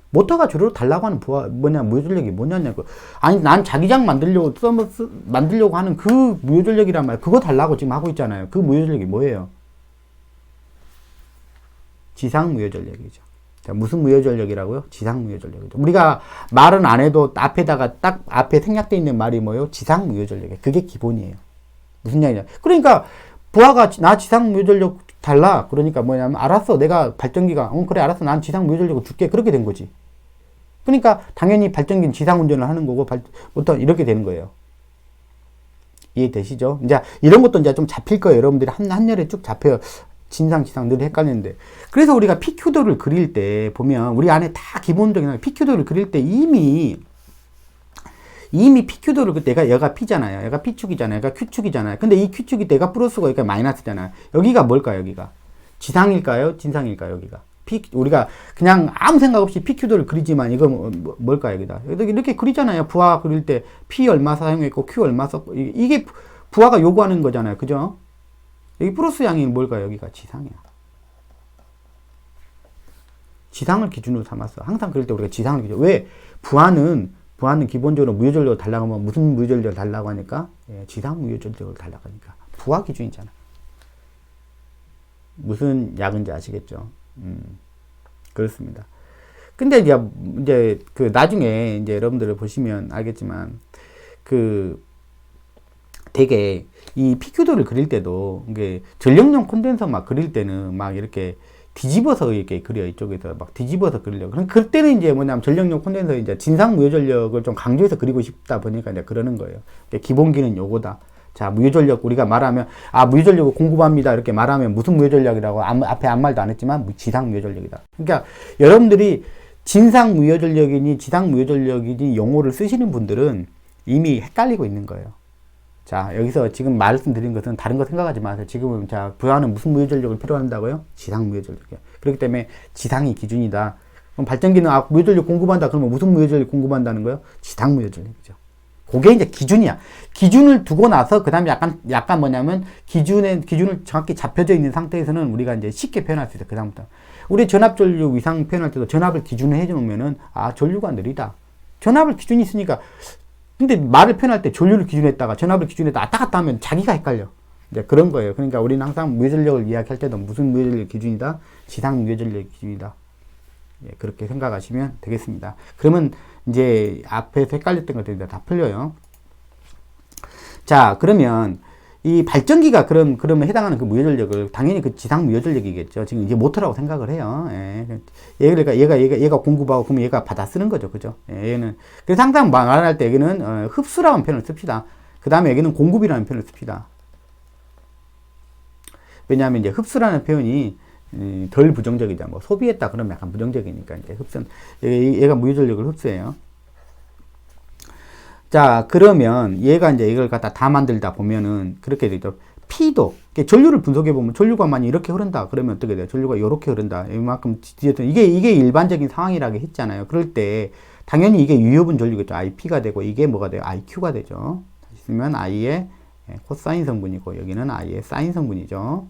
모터가 주로 달라고 하는 부하, 무효전력이 뭐냐고. 아니, 난 자기장 만들려고 하는 그 무효전력이란 말, 그거 달라고 지금 하고 있잖아요. 그 무효전력이 뭐예요? 지상 무효전력이죠. 자, 무슨 무효전력이라고요? 지상 무효전력이죠. 우리가 말은 안 해도 앞에다가 딱 앞에 생략되어 있는 말이 뭐예요? 지상 무효전력이에요. 그게 기본이에요. 무슨 얘기냐. 그러니까, 부하가 나 지상 무효전력 달라. 그러니까 뭐냐면, 알았어. 내가 발전기가, 그래, 알았어. 난 지상 무효전력을 줄게. 그렇게 된 거지. 그러니까, 당연히 발전기는 지상 운전을 하는 거고, 부터 이렇게 되는 거예요. 이해되시죠? 이제, 이런 것도 이제 좀 잡힐 거예요. 여러분들이 한열에 쭉 잡혀요. 진상, 지상 늘 헷갈리는데. 그래서 우리가 PQ도를 그릴 때 보면, 우리 안에 다 기본적인 PQ도를 그릴 때 이미 PQ도를 얘가 P잖아요. 얘가 P축이잖아요. 얘가 Q축이잖아요. 근데 이 Q축이 내가 플러스고 여기가 마이너스잖아요. 여기가 뭘까요? 여기가 지상일까요? 진상일까요? 여기가 우리가 그냥 아무 생각 없이 PQ도를 그리지만 이거 뭘까요? 여기다 이렇게 그리잖아요. 부하 그릴 때 P 얼마 사용했고 Q 얼마 썼고 이게 부하가 요구하는 거잖아요. 그죠? 여기 플러스 양이 뭘까요? 여기가 지상이야. 지상을 기준으로 삼았어. 항상 그럴 때 우리가 지상을 기준. 왜? 부하는 기본적으로 무효전력을 달라고 하면 무슨 무효전력을 달라고 하니까? 지상 무효전력을 달라고 하니까. 부하 기준이잖아. 무슨 약인지 아시겠죠? 그렇습니다. 근데 이제 그 나중에 이제 여러분들을 보시면 알겠지만 그 되게 이 PQ도를 그릴 때도 이게 전력용 콘덴서 막 그릴 때는 막 이렇게 뒤집어서 이렇게 그려 이쪽에서 막 뒤집어서 그리려고. 그럼 그때는 이제 뭐냐면 전력용 콘덴서 이제 진상 무효 전력을 좀 강조해서 그리고 싶다 보니까 이제 그러는 거예요. 기본기는 요거다. 자, 무효 전력 우리가 말하면 무효 전력을 공급합니다 이렇게 말하면 무슨 무효 전력이라고 앞에 아무 말도 안 했지만 지상 무효 전력이다. 그러니까 여러분들이 진상 무효 전력이니 지상 무효 전력이니 용어를 쓰시는 분들은 이미 헷갈리고 있는 거예요. 자, 여기서 지금 말씀드린 것은 다른 거 생각하지 마세요. 지금은 자, 부하는 무슨 무효 전력을 필요한다고요? 지상 무효 전력이요. 그렇기 때문에 지상이 기준이다. 그럼 발전기는 무효 전력 공급한다. 그러면 무슨 무효 전력 공급한다는 거예요? 지상 무효 전력이죠. 그게 이제 기준이야. 기준을 두고 나서 그다음에 약간 뭐냐면 기준을 정확히 잡혀져 있는 상태에서는 우리가 이제 쉽게 표현할 수 있어요. 그다음부터 우리 전압 전류 위상 표현할 때도 전압을 기준을 해 놓으면은 전류가 느리다. 전압을 기준이 있으니까. 근데 말을 표현할 때 전류를 기준했다가 전압을 기준했다 왔다 갔다 하면 자기가 헷갈려. 이제 그런 거예요. 그러니까 우리는 항상 무효 전력을 이야기할 때도 무슨 무효 전력 기준이다? 지상 무효 전력 기준이다. 예, 그렇게 생각하시면 되겠습니다. 그러면 이제 앞에서 헷갈렸던 것들이 다 풀려요. 자, 그러면 이 발전기가 그러면 해당하는 그 무효 전력을 당연히 그 지상 무효 전력이겠죠. 지금 이게 모터라고 생각을 해요. 예. 얘가 공급하고 그러면 얘가 받아 쓰는 거죠. 그죠? 예, 얘는 그래서 항상 말할 때 여기는 흡수라는 표현을 씁시다. 그 다음에 여기는 공급이라는 표현을 씁시다. 왜냐하면 이제 흡수라는 표현이 덜 부정적이죠. 뭐 소비했다 그러면 약간 부정적이니까 이제 얘가 무효 전력을 흡수해요. 자, 그러면 얘가 이제 이걸 갖다 다 만들다 보면은 그렇게 되죠. P도 전류를 분석해 보면 전류가 만약 이렇게 흐른다 그러면 어떻게 돼요? 전류가 이렇게 흐른다. 이만큼 이게 일반적인 상황이라고 했잖아요. 그럴 때 당연히 이게 유효분 전류겠죠. IP가 되고 이게 뭐가 돼요? IQ가 되죠. 있으면 I의 코사인 성분이고 여기는 I의 사인 성분이죠.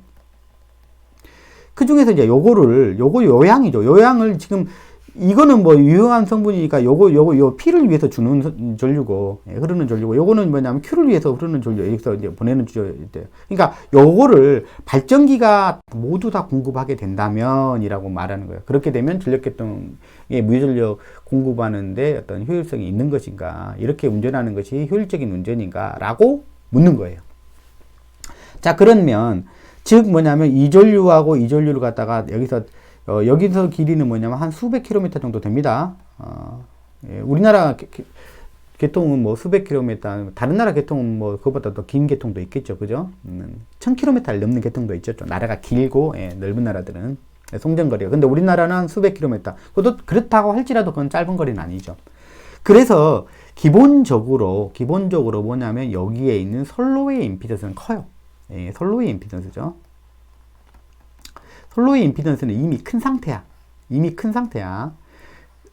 그 중에서 이제 요거 요양이죠. 요양을 지금 이거는 뭐 유효한 성분이니까 요 P를 위해서 주는 전류고, 흐르는 전류고, 요거는 뭐냐면 Q를 위해서 흐르는 전류, 여기서 이제 보내는 전류. 그러니까 요거를 발전기가 모두 다 공급하게 된다면이라고 말하는 거예요. 그렇게 되면 전력계통의 무효전력 공급하는데 어떤 효율성이 있는 것인가, 이렇게 운전하는 것이 효율적인 운전인가, 라고 묻는 거예요. 자, 그러면, 즉 뭐냐면 이 전류하고 이 전류를 갖다가 여기서 길이는 뭐냐면 한 수백 킬로미터 정도 됩니다. 예, 우리나라 계통은 뭐 수백 킬로미터, 다른 나라 계통은 뭐 그것보다 더 긴 계통도 있겠죠. 그죠? 1000킬로미터를 넘는 계통도 있죠. 좀 나라가 길고, 넓은 나라들은. 송전거리가. 근데 우리나라는 한 수백 킬로미터. 그것도 그렇다고 할지라도 그건 짧은 거리는 아니죠. 그래서 기본적으로 뭐냐면 여기에 있는 선로의 임피던스는 커요. 예, 선로의 임피던스죠. 선로의 임피던스는 이미 큰 상태야.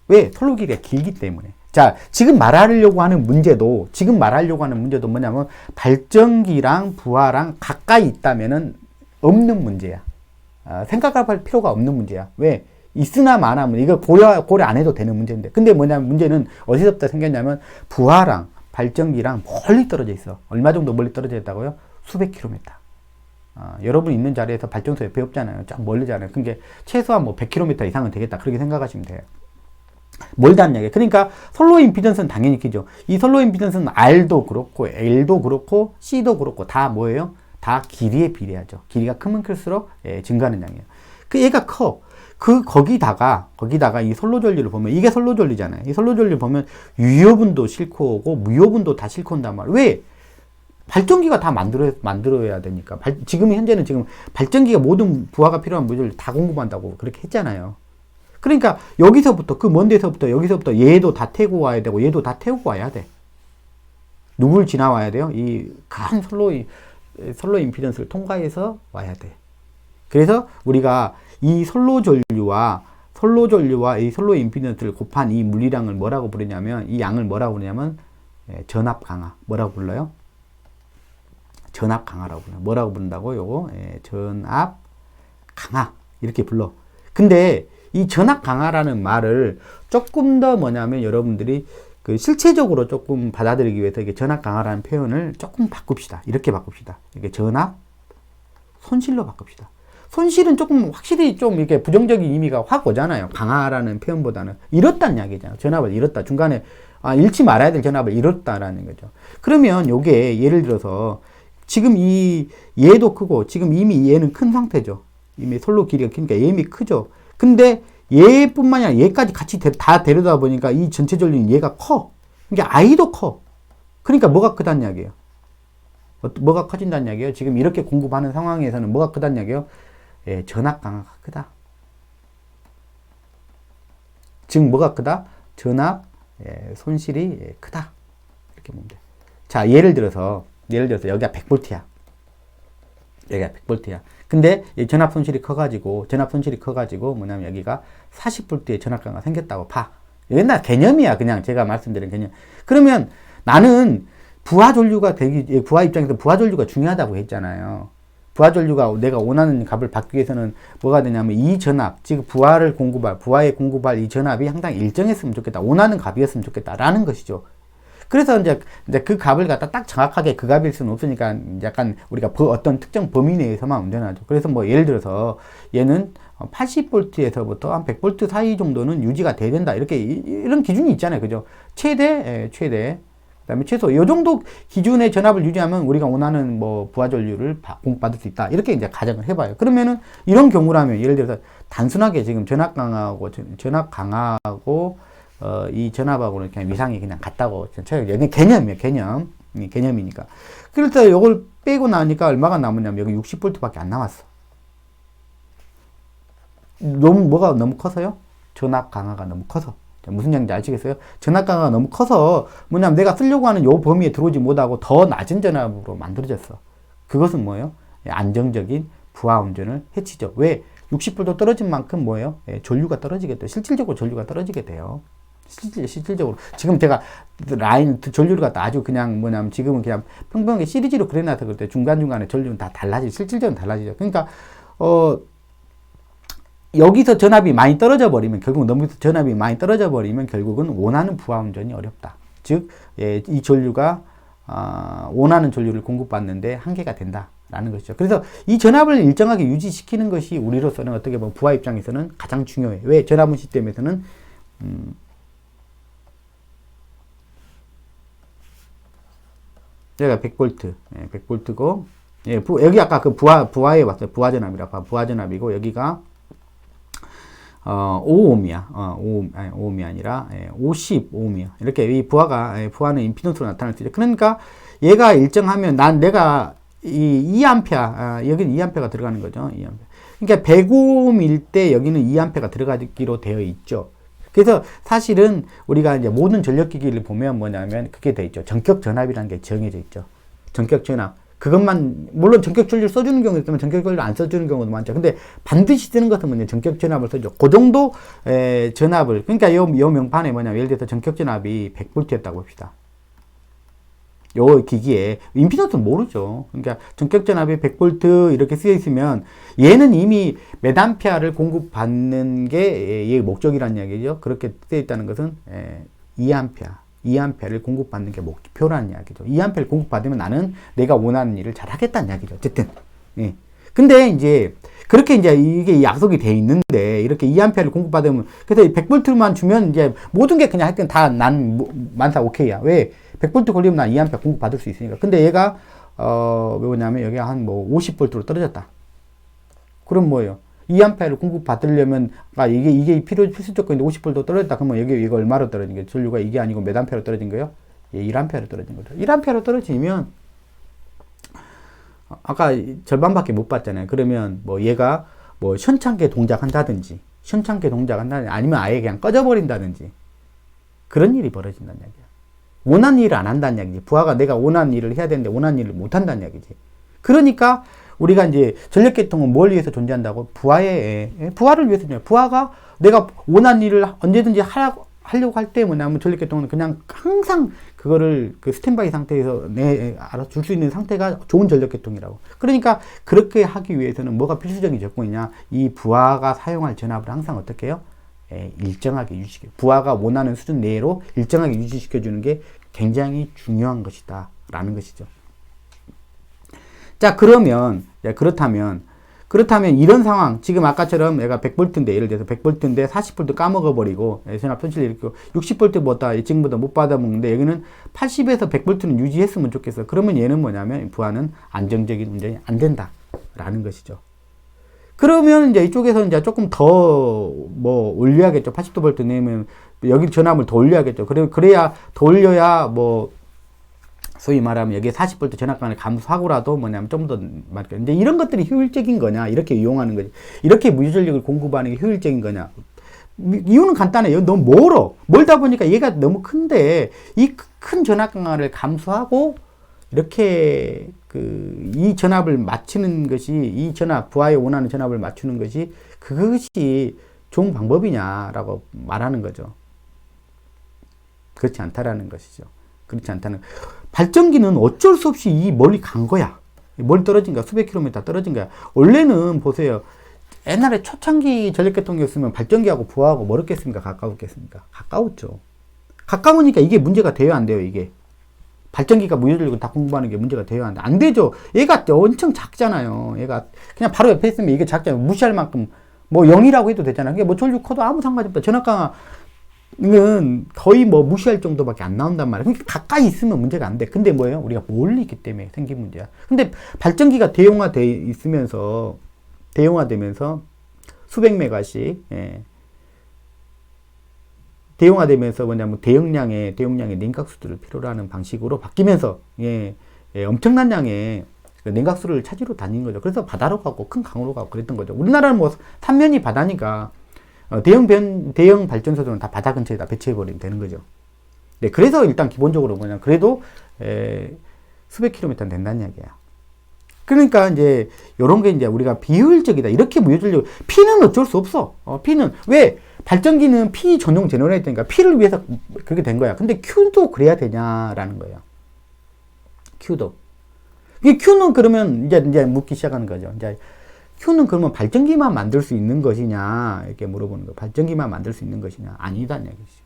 왜? 선로 길이가 길기 때문에. 자, 지금 말하려고 하는 문제도 뭐냐면 발전기랑 부하랑 가까이 있다면은 없는 문제야. 생각할 필요가 없는 문제야. 왜? 있으나 마나면 이거 고려 안 해도 되는 문제인데. 근데 뭐냐면 문제는 어디서부터 생겼냐면 부하랑 발전기랑 멀리 떨어져 있어. 얼마 정도 멀리 떨어져 있다고요? 수백 킬로미터. 여러분 있는 자리에서 발전소 옆에 없잖아요. 쫙 멀리잖아요. 그게 최소한 뭐 100km 이상은 되겠다. 그렇게 생각하시면 돼요. 멀다는 얘기예요. 그러니까 선로 임피던스는 당연히 크죠. 이 선로 임피던스는 R도 그렇고 L도 그렇고 C도 그렇고 다 뭐예요? 다 길이에 비례하죠. 길이가 크면 클수록 증가하는 양이에요. 얘가 커. 거기다가 이 선로 전류를 보면 이게 선로 전류잖아요. 이 선로 전류를 보면 유효분도 싣고 오고 무효분도 다 싣고 온단 말이에요. 왜? 발전기가 다 만들어야 되니까. 현재는 발전기가 모든 부하가 필요한 물질을 다 공급한다고 그렇게 했잖아요. 그러니까 여기서부터 그 먼 데서부터 여기서부터 얘도 다 태우고 와야 되고 얘도 다 태우고 와야 돼. 누굴 지나와야 돼요? 이 큰 선로 임피던스를 통과해서 와야 돼. 그래서 우리가 이 선로 전류와 이 선로 임피던스를 곱한 이 물리량을 뭐라고 부르냐면 이 양을 뭐라고 부르냐면 전압 강하. 뭐라고 불러요? 전압 강하라고 불러요. 뭐라고 부른다고? 요거 전압 강하 이렇게 불러. 근데 이 전압 강하라는 말을 조금 더 뭐냐면 여러분들이 그 실체적으로 조금 받아들이기 위해서 이게 전압 강하라는 표현을 조금 바꿉시다. 이렇게 바꿉시다. 이게 전압 손실로 바꿉시다. 손실은 조금 확실히 좀 이렇게 부정적인 의미가 확 오잖아요. 강하라는 표현보다는 잃었다는 이야기잖아요. 전압을 잃었다. 중간에 잃지 말아야 될 전압을 잃었다라는 거죠. 그러면 요게 예를 들어서 지금 이 얘도 크고 지금 이미 얘는 큰 상태죠. 이미 솔로 길이가 크니까 얘 이미 크죠. 근데 얘뿐만이 아니라 얘까지 같이 다 데려다 보니까 이 전체 전류는 얘가 커. 그러니까 I도 커. 그러니까 뭐가 크다는 이야기예요. 뭐가 커진다는 이야기예요. 지금 이렇게 공급하는 상황에서는 뭐가 크다는 이야기예요. 예, 전압 강화가 크다. 즉 뭐가 크다? 전압 손실이 크다. 이렇게 보면 돼. 자, 예를 들어서 여기가 100V야. 여기가 100V야. 근데 이 전압 손실이 커가지고 뭐냐면 여기가 40V의 전압 강화가 생겼다고 봐. 옛날 개념이야. 그냥 제가 말씀드린 개념. 그러면 나는 부하 입장에서 부하 전류가 중요하다고 했잖아요. 부하 전류가 내가 원하는 값을 받기 위해서는 뭐가 되냐면 이 전압, 즉 부하에 공급할 이 전압이 항상 일정했으면 좋겠다. 원하는 값이었으면 좋겠다라는 것이죠. 그래서 이제 그 값을 갖다 딱 정확하게 그 값일 수는 없으니까 약간 우리가 어떤 특정 범위 내에서만 운전하죠. 그래서 뭐 예를 들어서 얘는 80V에서부터 한 100V 사이 정도는 유지가 돼야 된다. 이런 기준이 있잖아요. 그죠? 최대. 그다음에 최소. 요 정도 기준의 전압을 유지하면 우리가 원하는 뭐 부하 전류를 공급받을 수 있다. 이렇게 이제 가정을 해봐요. 그러면은 이런 경우라면 예를 들어서 단순하게 지금 전압 강하고 이 전압하고는 그냥 위상이 그냥 같다고. 여기 개념이에요. 개념이니까. 그래서 이걸 빼고 나니까 얼마가 남았냐면 여기 60V밖에 안 남았어. 뭐가 너무 커서요? 전압 강화가 너무 커서. 무슨 얘기인지 아시겠어요? 전압 강화가 너무 커서 뭐냐면 내가 쓰려고 하는 요 범위에 들어오지 못하고 더 낮은 전압으로 만들어졌어. 그것은 뭐예요? 안정적인 부하 운전을 해치죠. 왜? 60V도 떨어진 만큼 뭐예요? 전류가 떨어지게 돼요. 실질적으로 전류가 떨어지게 돼요. 실질적으로. 지금 제가 전류를 갖다 아주 그냥 뭐냐면 지금은 그냥 평평하게 시리즈로 그려놔서 그럴 때 중간중간에 전류는 다 달라지죠. 실질적으로 달라지죠. 그러니까, 여기서 전압이 많이 떨어져 버리면 결국은 원하는 부하 운전이 어렵다. 즉, 이 전류가, 원하는 전류를 공급받는데 한계가 된다라는 것이죠. 그래서 이 전압을 일정하게 유지시키는 것이 우리로서는 어떻게 보면 부하 입장에서는 가장 중요해. 왜? 전압은 시스템에서는, 여기가 100V, 100V고, 여기 아까 그 부하에 왔어요. 부하 전압이고, 여기가, 5ohm이야. 5ohm이 아니라, 50ohm이야. 이렇게 이 부하는 임피던스로 나타날 수 있죠. 그러니까 얘가 일정하면 내가 이 2A, 여기는 2A가 들어가는 거죠. 2A. 그러니까 100ohm일 때 여기는 2A가 들어가기로 되어 있죠. 그래서 사실은 우리가 이제 모든 전력기기를 보면 뭐냐면 그게 돼 있죠. 전격 전압이라는 게 정해져 있죠. 전격 전압. 그것만, 물론 전격 전류를 써주는 경우도 있지만 전격 전류를 안 써주는 경우도 많죠. 근데 반드시 쓰는 것은 뭐냐, 전격 전압을 써줘. 그 정도, 전압을, 그러니까 요 명판에 뭐냐면, 예를 들어서 전격 전압이 100V였다고 봅시다. 요 기기에, 임피던스는 모르죠. 그러니까 전격 전압이 100V 이렇게 쓰여 있으면, 얘는 이미 몇 암페어를 공급받는 게 얘의 목적이라는 이야기죠. 그렇게 쓰여 있다는 것은, 2A를 공급받는 게 목표라는 이야기죠. 2A를 공급받으면 나는 내가 원하는 일을 잘 하겠다는 이야기죠. 어쨌든. 예. 근데 이제, 그렇게 이제 이게 약속이 돼 있는데, 이렇게 2A를 공급받으면, 그래서 100V만 주면 이제 모든 게 그냥 하여튼 다 만사 오케이야. 왜? 100V 걸리면 난 2A 공급받을 수 있으니까. 근데 얘가, 뭐냐면 여기가 한 50V로 떨어졌다. 그럼 뭐예요? 2A를 공급받으려면, 이게 필수 조건인데 50V도 떨어졌다. 그러면 이거 얼마로 떨어진 거예요? 전류가 이게 아니고 몇 암페어로 떨어진 거예요? 1A로 떨어진 거죠. 1A로 떨어지면, 아까 절반밖에 못 봤잖아요. 그러면 얘가 현창계 동작한다든지, 아니면 아예 그냥 꺼져버린다든지, 그런 일이 벌어진다는 이야기야. 원하는 일을 안 한다는 이야기지. 부하가 내가 원하는 일을 해야 되는데 원하는 일을 못 한다는 이야기지. 그러니까, 우리가 이제 전력계통은 뭘 위해서 존재한다고? 부하를 위해서 존재해요. 부하가 내가 원하는 일을 언제든지 하려고 할 때 뭐냐면 전력계통은 그냥 항상 그거를 그 스탠바이 상태에서 알아줄 수 있는 상태가 좋은 전력계통이라고. 그러니까 그렇게 하기 위해서는 뭐가 필수적인 조건이냐? 이 부하가 사용할 전압을 항상 어떻게 해요? 일정하게 유지시켜. 부하가 원하는 수준 내로 일정하게 유지시켜주는 게 굉장히 중요한 것이다. 라는 것이죠. 자, 그렇다면 그렇다면 이런 상황, 지금 아까처럼 얘가 100V인데, 예를 들어서 100V인데 40V 까먹어버리고, 전압 손실이 이렇게 60V보다 예측보다 못 받아먹는데, 여기는 80에서 100V는 유지했으면 좋겠어. 그러면 얘는 뭐냐면, 부하는 안정적인 운전이 안 된다. 라는 것이죠. 그러면 이제 이쪽에서 이제 조금 더 뭐 올려야겠죠. 80V 내면, 여기 전압을 더 올려야겠죠. 그래야 더 올려야 뭐, 소위 말하면 여기에 40V 전압간을 감소하고라도 뭐냐면 좀 더 맞게. 이제 이런 것들이 효율적인 거냐, 이렇게 이용하는 거지. 이렇게 무전력을 공급하는 게 효율적인 거냐. 이유는 간단해요. 너무 멀다 보니까 얘가 너무 큰데 이 큰 전압 강화를 감소하고 이렇게 이 전압을 맞추는 것이, 이 전압, 부하에 원하는 전압을 맞추는 것이 그것이 좋은 방법이냐라고 말하는 거죠. 그렇지 않다라는 것이죠. 그렇지 않다는. 발전기는 어쩔 수 없이 이 멀리 간 거야. 멀리 떨어진 거야. 수백 킬로미터 떨어진 거야. 원래는 보세요. 옛날에 초창기 전력계통이었으면 발전기하고 부하하고 멀었겠습니까? 가까웠겠습니까? 가까웠죠. 가까우니까 이게 문제가 돼요, 안 돼요, 이게? 발전기가 무효전력을 다 공부하는 게 문제가 돼요, 안 돼? 안 되죠. 얘가 엄청 작잖아요. 얘가 그냥 바로 옆에 있으면 이게 작잖아요. 무시할 만큼 뭐 0이라고 해도 되잖아요. 그게 뭐 전류 커도 아무 상관이 없다. 전압 강화는 거의 뭐 무시할 정도밖에 안 나온단 말이에요. 그러니까 가까이 있으면 문제가 안 돼. 근데 뭐예요? 우리가 멀리 있기 때문에 생긴 문제야. 근데 발전기가 대용화되면서 수백 메가씩, 대용화되면서 뭐냐면 대용량의 냉각수들을 필요로 하는 방식으로 바뀌면서, 엄청난 양의 냉각수를 찾으러 다닌 거죠. 그래서 바다로 가고 큰 강으로 가고 그랬던 거죠. 우리나라는 뭐 삼면이 바다니까 대형 발전소들은 다 바다 근처에다 배치해버리면 되는 거죠. 네, 그래서 일단 기본적으로 뭐냐, 그래도 수백 킬로미터는 된다는 이야기야. 그러니까 이제 요런 게 이제 우리가 비효율적이다. 이렇게 무효전력. P는 어쩔 수 없어. P는 왜? 발전기는 P 전용 제너레이터니까 P를 위해서 그렇게 된 거야. 근데 Q도 그래야 되냐라는 거예요. Q도. 이 Q는 그러면 이제 묻기 시작하는 거죠. 이제 Q는 그러면 발전기만 만들 수 있는 것이냐, 이렇게 물어보는 거. 발전기만 만들 수 있는 것이냐? 아니다는 얘기죠.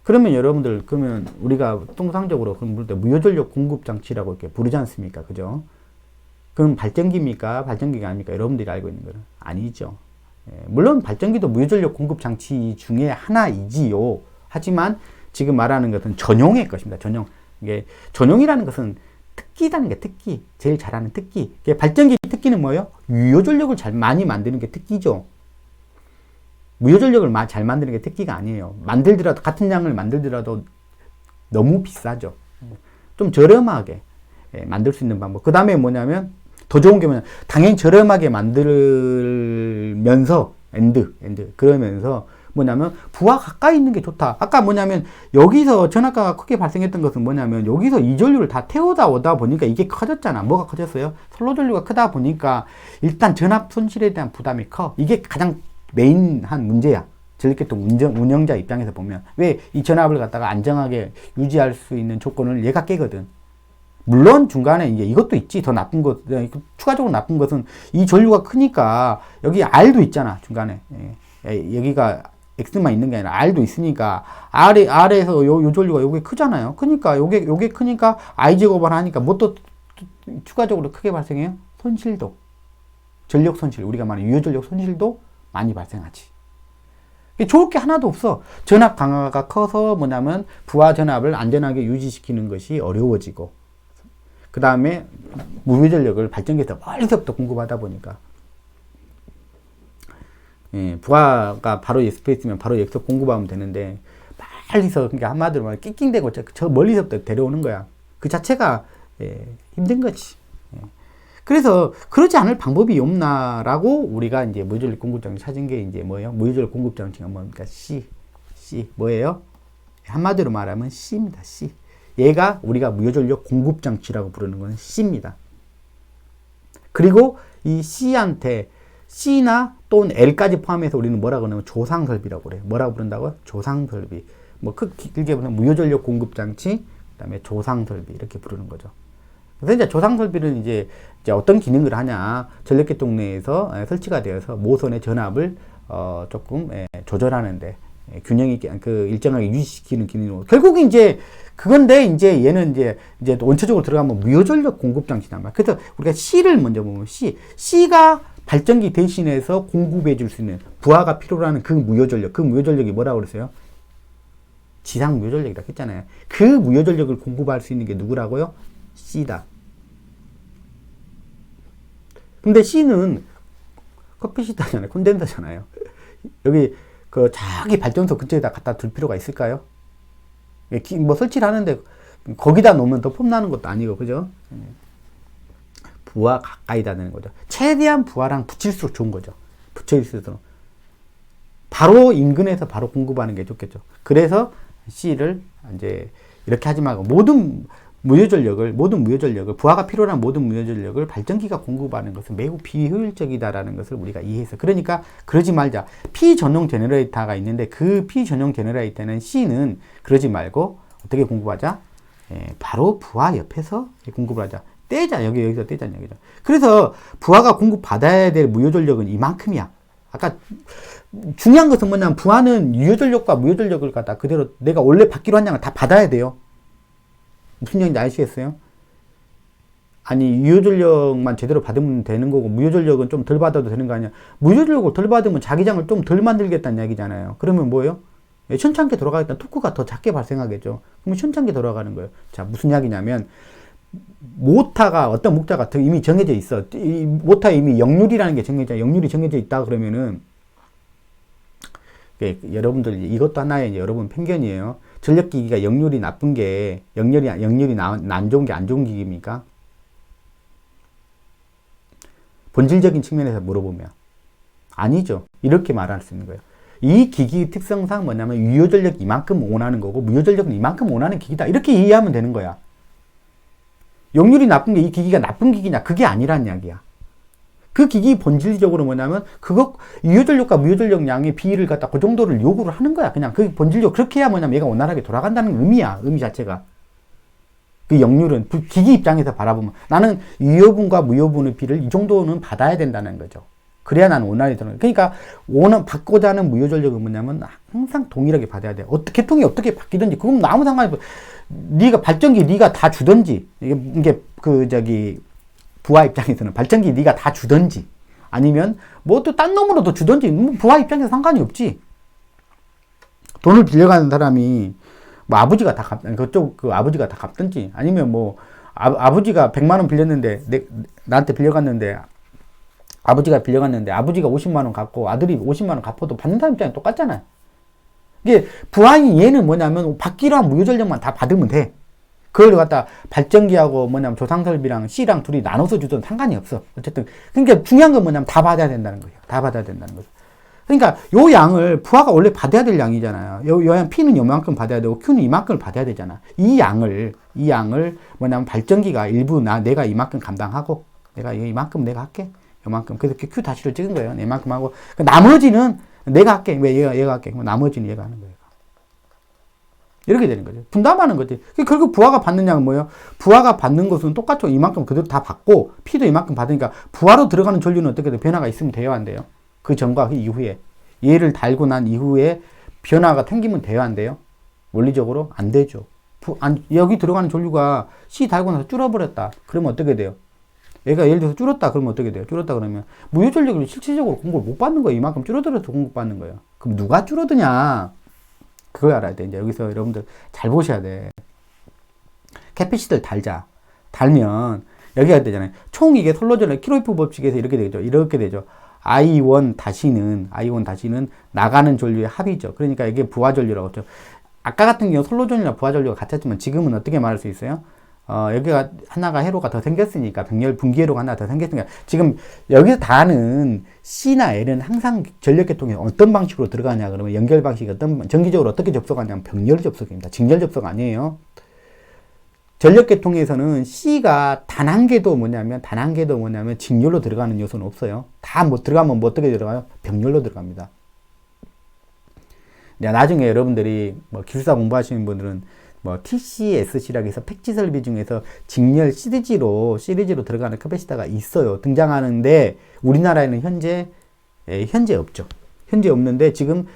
그러면 여러분들, 그러면 우리가 통상적으로 그럼 무효전력 공급 장치라고 이렇게 부르지 않습니까? 그죠? 그럼 발전기입니까? 발전기가 아닙니까? 여러분들이 알고 있는 거는 아니죠. 물론 발전기도 무효전력 공급 장치 중에 하나이지요. 하지만 지금 말하는 것은 전용의 것입니다. 전용. 이게 전용이라는 것은 특기라는 게 특기. 제일 잘하는 특기. 발전기 특기는 뭐예요? 유효전력을 많이 만드는 게 특기죠. 무효전력을 잘 만드는 게 특기가 아니에요. 만들더라도, 같은 양을 만들더라도 너무 비싸죠. 좀 저렴하게 만들 수 있는 방법. 그 다음에 뭐냐면, 더 좋은 게 뭐냐면, 당연히 저렴하게 만들면서, 그러면서, 뭐냐면, 부하 가까이 있는 게 좋다. 아까 뭐냐면, 여기서 전압가가 크게 발생했던 것은 뭐냐면, 여기서 이 전류를 다 태우다 오다 보니까 이게 커졌잖아. 뭐가 커졌어요? 선로 전류가 크다 보니까, 일단 전압 손실에 대한 부담이 커. 이게 가장 메인한 문제야. 전력계통 운영자 입장에서 보면. 왜 이 전압을 갖다가 안정하게 유지할 수 있는 조건을 얘가 깨거든. 물론 중간에 이제 이것도 있지. 더 나쁜 것, 추가적으로 나쁜 것은 이 전류가 크니까 여기 R도 있잖아. 중간에. 여기가 X만 있는 게 아니라 R도 있으니까 R에서 요 전류가 요게 크잖아요. 그러니까 요게 크니까 I 제곱을 하니까 뭐 또 추가적으로 크게 발생해요? 손실도. 전력 손실. 우리가 말하는 유효전력 손실도 많이 발생하지. 좋을 게 하나도 없어. 전압 강화가 커서 뭐냐면 부하 전압을 안전하게 유지시키는 것이 어려워지고, 그 다음에 무효전력을 발전기에서 멀리서부터 공급하다 보니까, 부하가 바로 옆에 있으면 바로 여기서 공급하면 되는데, 멀리서, 그러니까 한마디로 말하면 낑낑대고 저 멀리서부터 데려오는 거야. 그 자체가 힘든 거지. 그래서 그러지 않을 방법이 없나라고 우리가 이제 무효전력 공급장치 찾은 게 이제 뭐예요? 무효전력 공급장치가 뭡니까? C 뭐예요? 한마디로 말하면 C입니다. C. 얘가 우리가 무효전력 공급장치라고 부르는 건 C입니다. 그리고 이 C한테 C나 또는 L까지 포함해서 우리는 뭐라고 하냐면 조상설비라고 그래요. 뭐라고 부른다고요? 조상설비. 뭐 길게 보면 무효전력 공급장치, 그다음에 조상설비 이렇게 부르는 거죠. 그래서 이제 조상설비는 이제 어떤 기능을 하냐, 전력계통 내에서 설치가 되어서 모선의 전압을 조금 조절하는데 균형 있게 그 일정하게 유지시키는 기능으로 결국은 이제 그건데 이제 얘는 이제 원초적으로 들어가면 무효전력 공급 장치단 말이야. 그래서 우리가 C를 먼저 보면 C가 발전기 대신해서 공급해 줄 수 있는 부하가 필요로 하는 그 무효전력이 뭐라고 그랬어요? 지상 무효전력이라고 했잖아요. 그 무효전력을 공급할 수 있는 게 누구라고요? C다. 근데 C는 커피시터잖아요. 콘덴서잖아요. 여기 그 자기 발전소 근처에다 갖다 둘 필요가 있을까요? 뭐 설치를 하는데 거기다 놓으면 더 폼나는 것도 아니고, 그죠? 부하 가까이다 되는 거죠. 최대한 부하랑 붙일수록 좋은 거죠. 붙여 있을수록. 바로 인근에서 바로 공급하는 게 좋겠죠. 그래서 C를 이제 이렇게 하지 말고 모든 무효전력을 부하가 필요한 모든 무효전력을 발전기가 공급하는 것은 매우 비효율적이다라는 것을 우리가 이해해서, 그러니까 그러지 말자. P 전용 제너레이터가 있는데 그 P 전용 제너레이터는 C는 그러지 말고 어떻게 공급하자? 바로 부하 옆에서 공급을 하자. 떼자. 여기서 떼자는 얘기죠. 그래서 부하가 공급받아야 될 무효전력은 이만큼이야. 아까 중요한 것은 뭐냐면 부하는 유효전력과 무효전력을 갖다 그대로 내가 원래 받기로 한 양을 다 받아야 돼요. 무슨 얘기인지 아시겠어요? 아니 유효전력만 제대로 받으면 되는 거고 무효전력은 좀 덜 받아도 되는 거 아니야. 무효전력을 덜 받으면 자기장을 좀 덜 만들겠다는 얘기잖아요. 그러면 뭐예요? 현찮게 돌아가겠다. 토크가 더 작게 발생하겠죠. 그러면 현찮게 돌아가는 거예요. 자, 무슨 이야기냐면 모타가 어떤 목자가 이미 정해져 있어. 이 모타에 이미 역률이라는 게 정해져, 역률이 정해져 있다 그러면은 여러분들 이것도 하나의 여러분 편견이에요. 전력기기가 역률이 나쁜 게 역률이 안 좋은 게 안 좋은 기기입니까? 본질적인 측면에서 물어보면 아니죠. 이렇게 말할 수 있는 거예요. 이 기기 특성상 뭐냐면 유효전력 이만큼 원하는 거고 무효전력은 이만큼 원하는 기기다. 이렇게 이해하면 되는 거야. 역률이 나쁜 게 이 기기가 나쁜 기기냐? 그게 아니란 이야기야. 그 기기 본질적으로 뭐냐면 그거 유효전력과 무효전력 양의 비율을 갖다 그 정도를 요구를 하는 거야. 그냥 그 본질적으로 그렇게 해야 뭐냐면 얘가 원활하게 돌아간다는 의미야. 의미 자체가. 그 역률은 기기 입장에서 바라보면 나는 유효분과 무효분의 비를 이 정도는 받아야 된다는 거죠. 그래야 나는 원활히 돌아가. 그러니까 받고자 하는 무효전력은 뭐냐면 항상 동일하게 받아야 돼. 계통이 어떻게 바뀌든지 그건 아무 상관이 없어. 네가 발전기 네가 다 주든지 이게 부하 입장에서는 발전기 네가 다 주든지 아니면 뭐 또 딴 놈으로 도 주든지 부하 입장에서 상관이 없지. 돈을 빌려가는 사람이 뭐 아버지가 다 아버지가 다 갚든지 아니면 뭐 아버지가 100만 원 빌렸는데 나한테 빌려갔는데 아버지가 50만 원 갚고 아들이 50만 원 갚아도 받는 사람 입장이 똑같잖아요. 이게 부하인 얘는 뭐냐면 받기로 한 무효전력만 다 받으면 돼. 그걸 갖다 발전기하고 뭐냐면 조상설비랑 C랑 둘이 나눠서 주든 상관이 없어. 어쨌든 그러니까 중요한 건 뭐냐면 다 받아야 된다는 거예요. 다 받아야 된다는 거죠. 그러니까 요 양을 부하가 원래 받아야 될 양이잖아요. 요 양 P는 요만큼 받아야 되고 Q는 이만큼을 받아야 되잖아. 이 양을 뭐냐면 발전기가 일부 내가 이만큼 감당하고 내가 이만큼 내가 할게. 요만큼. 그래서 Q 다시로 찍은 거예요. 이만큼 하고 나머지는 내가 할게. 왜 얘가 할게. 나머지는 얘가 하는 거예요. 이렇게 되는 거죠. 분담하는 거지. 결국 부하가 받는 양은 뭐예요? 부하가 받는 것은 똑같죠. 이만큼 그대로 다 받고 P도 이만큼 받으니까 부하로 들어가는 전류는 어떻게 돼? 변화가 있으면 돼요, 안 돼요? 그 전과 그 이후에 얘를 달고 난 이후에 변화가 생기면 돼요, 안 돼요? 원리적으로 안 되죠. 여기 들어가는 전류가 C 달고 나서 줄어버렸다. 그러면 어떻게 돼요? 얘가 예를 들어서 줄었다 그러면 어떻게 돼요? 줄었다 그러면 무효전력을 실질적으로 공급을 못 받는 거예요. 이만큼 줄어들어서 공급받는 거예요. 그럼 누가 줄어드냐? 그걸 알아야 돼. 이제 여기서 여러분들 잘 보셔야 돼. 캐피시터를 달면 여기가 되잖아요. 총 이게 솔로전력 키로이프 법칙에서 이렇게 되죠. I1 다시는 나가는 전류의 합이죠. 그러니까 이게 부하 전류라고 했죠. 아까 같은 경우 솔로전이나 부하 전류가 같았지만 지금은 어떻게 말할 수 있어요? 여기가 하나가 회로가 더 생겼으니까 병렬 분기회로가 하나 더 생겼으니까 지금 여기서 다는 C나 L은 항상 전력계통에 어떤 방식으로 들어가냐 그러면 연결 방식이 정기적으로 어떻게 접속하냐면 병렬 접속입니다. 직렬 접속 아니에요. 전력계통에서는 C가 단 한 개도 뭐냐면 직렬로 들어가는 요소는 없어요. 다 뭐 들어가면 뭐 어떻게 들어가요? 병렬로 들어갑니다. 나중에 여러분들이 뭐 기술사 공부하시는 분들은 뭐 TCSC라고 해서 팩지 설비 중에서 직렬 시리즈로 들어가는 캐패시터가 있어요. 등장하는데 우리나라에는 현재 없죠. 현재 없는데 지금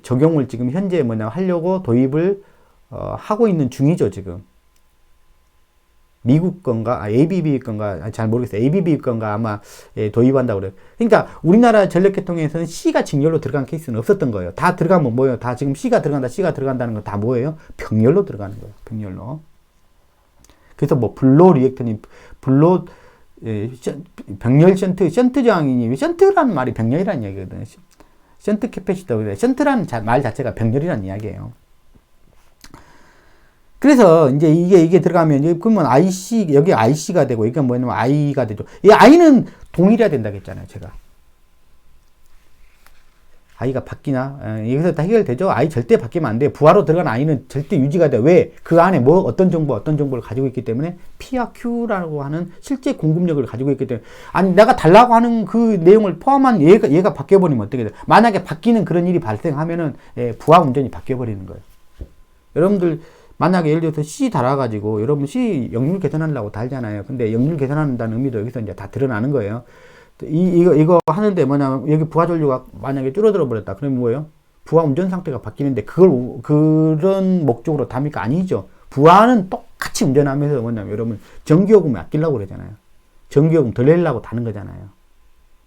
적용을 지금 현재 하려고 도입을 하고 있는 중이죠, 지금. 미국 건가, ABB 건가, 잘 모르겠어요. ABB 건가 아마 도입한다고 그래요. 그러니까 우리나라 전력계통에서는 C가 직렬로 들어간 케이스는 없었던 거예요. 다 들어가면 뭐예요? 다 지금 C가 들어간다, C가 들어간다는 건 다 뭐예요? 병렬로 들어가는 거예요. 병렬로. 그래서 뭐 블로 리액터니, 블로 병렬 션트 저항이니, 션트라는 말이 병렬이라는 이야기거든요. 션트 캐패시터, 션트라는 말 자체가 병렬이라는 이야기예요. 그래서 이제 이게 들어가면 그러면 IC 여기 IC가 되고 이게 뭐냐면 I가 되죠. 이 I는 동일해야 된다고 했잖아요, 제가. I가 바뀌나? 여기서 다 해결되죠. I 절대 바뀌면 안 돼. 부하로 들어간 I는 절대 유지가 돼. 왜? 그 안에 어떤 정보를 가지고 있기 때문에 P와 Q라고 하는 실제 공급력을 가지고 있기 때문에 아니 내가 달라고 하는 그 내용을 포함한 얘가 바뀌어 버리면 어떻게 돼? 만약에 바뀌는 그런 일이 발생하면은 부하 운전이 바뀌어 버리는 거예요. 여러분들 만약에 예를 들어서 C 달아가지고 여러분 C 역률 개선하려고 달잖아요. 근데 역률 개선한다는 의미도 여기서 이제 다 드러나는 거예요. 이거 하는데 뭐냐면 여기 부하 전류가 만약에 줄어들어 버렸다. 그러면 뭐예요? 부하 운전 상태가 바뀌는데 그런 목적으로 답니까? 아니죠. 부하는 똑같이 운전하면서 뭐냐면 여러분 전기요금을 아끼려고 그러잖아요. 전기요금 덜 내려고 다는 거잖아요.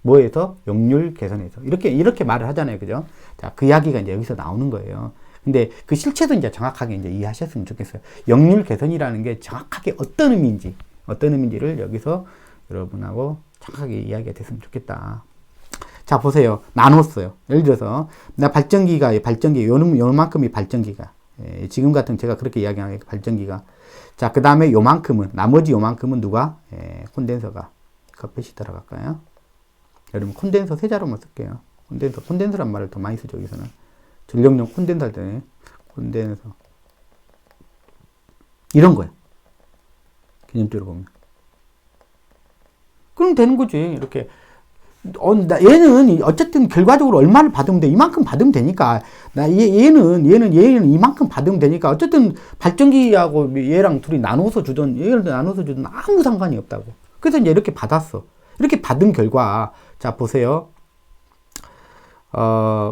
뭐에서? 역률 개선에서. 이렇게 말을 하잖아요. 그죠? 자, 그 이야기가 이제 여기서 나오는 거예요. 근데 그 실체도 이제 정확하게 이제 이해하셨으면 좋겠어요. 역률 개선이라는 게 정확하게 어떤 의미인지를 여기서 여러분하고 정확하게 이야기가 됐으면 좋겠다. 자, 보세요. 나눴어요. 예를 들어서, 요만큼이 발전기가. 지금 같은 제가 그렇게 이야기하는 게 발전기가. 자, 그 다음에 나머지 요만큼은 누가? 콘덴서가. 커피시터로 갈까요? 여러분, 콘덴서 세 자로만 쓸게요. 콘덴서란 말을 더 많이 쓰죠, 여기서는. 전력용 콘덴서 할 때, 콘덴서. 이런 거야. 개념적으로 보면. 그럼 되는 거지. 이렇게. 얘는 어쨌든 결과적으로 얼마를 받으면 돼. 이만큼 받으면 되니까. 얘는 이만큼 받으면 되니까. 어쨌든 발전기하고 얘랑 둘이 나눠서 주든, 아무 상관이 없다고. 그래서 이제 이렇게 받았어. 이렇게 받은 결과. 자, 보세요.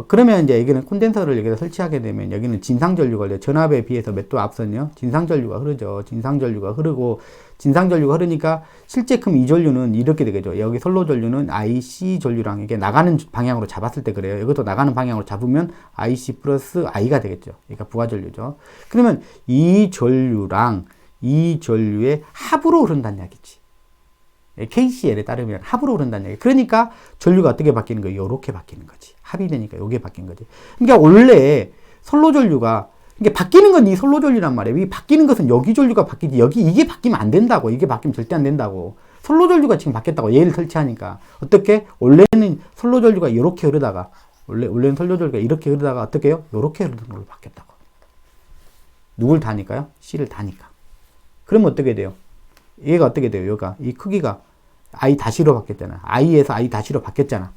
그러면 이제 여기는 콘덴서를 여기다 설치하게 되면 여기는 진상전류가 전압에 비해서 몇 도 앞선요? 진상전류가 흐르죠. 진상전류가 흐르니까 실제 그럼 이 전류는 이렇게 되겠죠. 여기 선로전류는 IC 전류랑 이게 나가는 방향으로 잡았을 때 그래요. 이것도 나가는 방향으로 잡으면 IC 플러스 I가 되겠죠. 그러니까 부하전류죠. 그러면 이 전류랑 이 전류의 합으로 흐른다는 이야기지. KCL에 따르면 합으로 흐른다는 얘기. 그러니까 전류가 어떻게 바뀌는 거예요? 요렇게 바뀌는 거지. 합이 되니까 요게 바뀐 거지. 그러니까 원래 선로전류가 이게 바뀌는 건 이 선로전류란 말이에요. 이 바뀌는 것은 여기 전류가 바뀌지. 이게 바뀌면 안 된다고. 이게 바뀌면 절대 안 된다고. 선로전류가 지금 바뀌었다고. 얘를 설치하니까. 어떻게? 원래는 선로전류가 이렇게 흐르다가 원래는 선로전류가 이렇게 흐르다가 어떻게 해요? 요렇게 흐르는 걸로 바뀌었다고. 누굴 다니까요? C를 다니까. 그러면 어떻게 돼요? 얘가 어떻게 돼요? 얘가 이 크기가 I 다시로 바뀌었잖아. I에서 I 다시로 바뀌었잖아.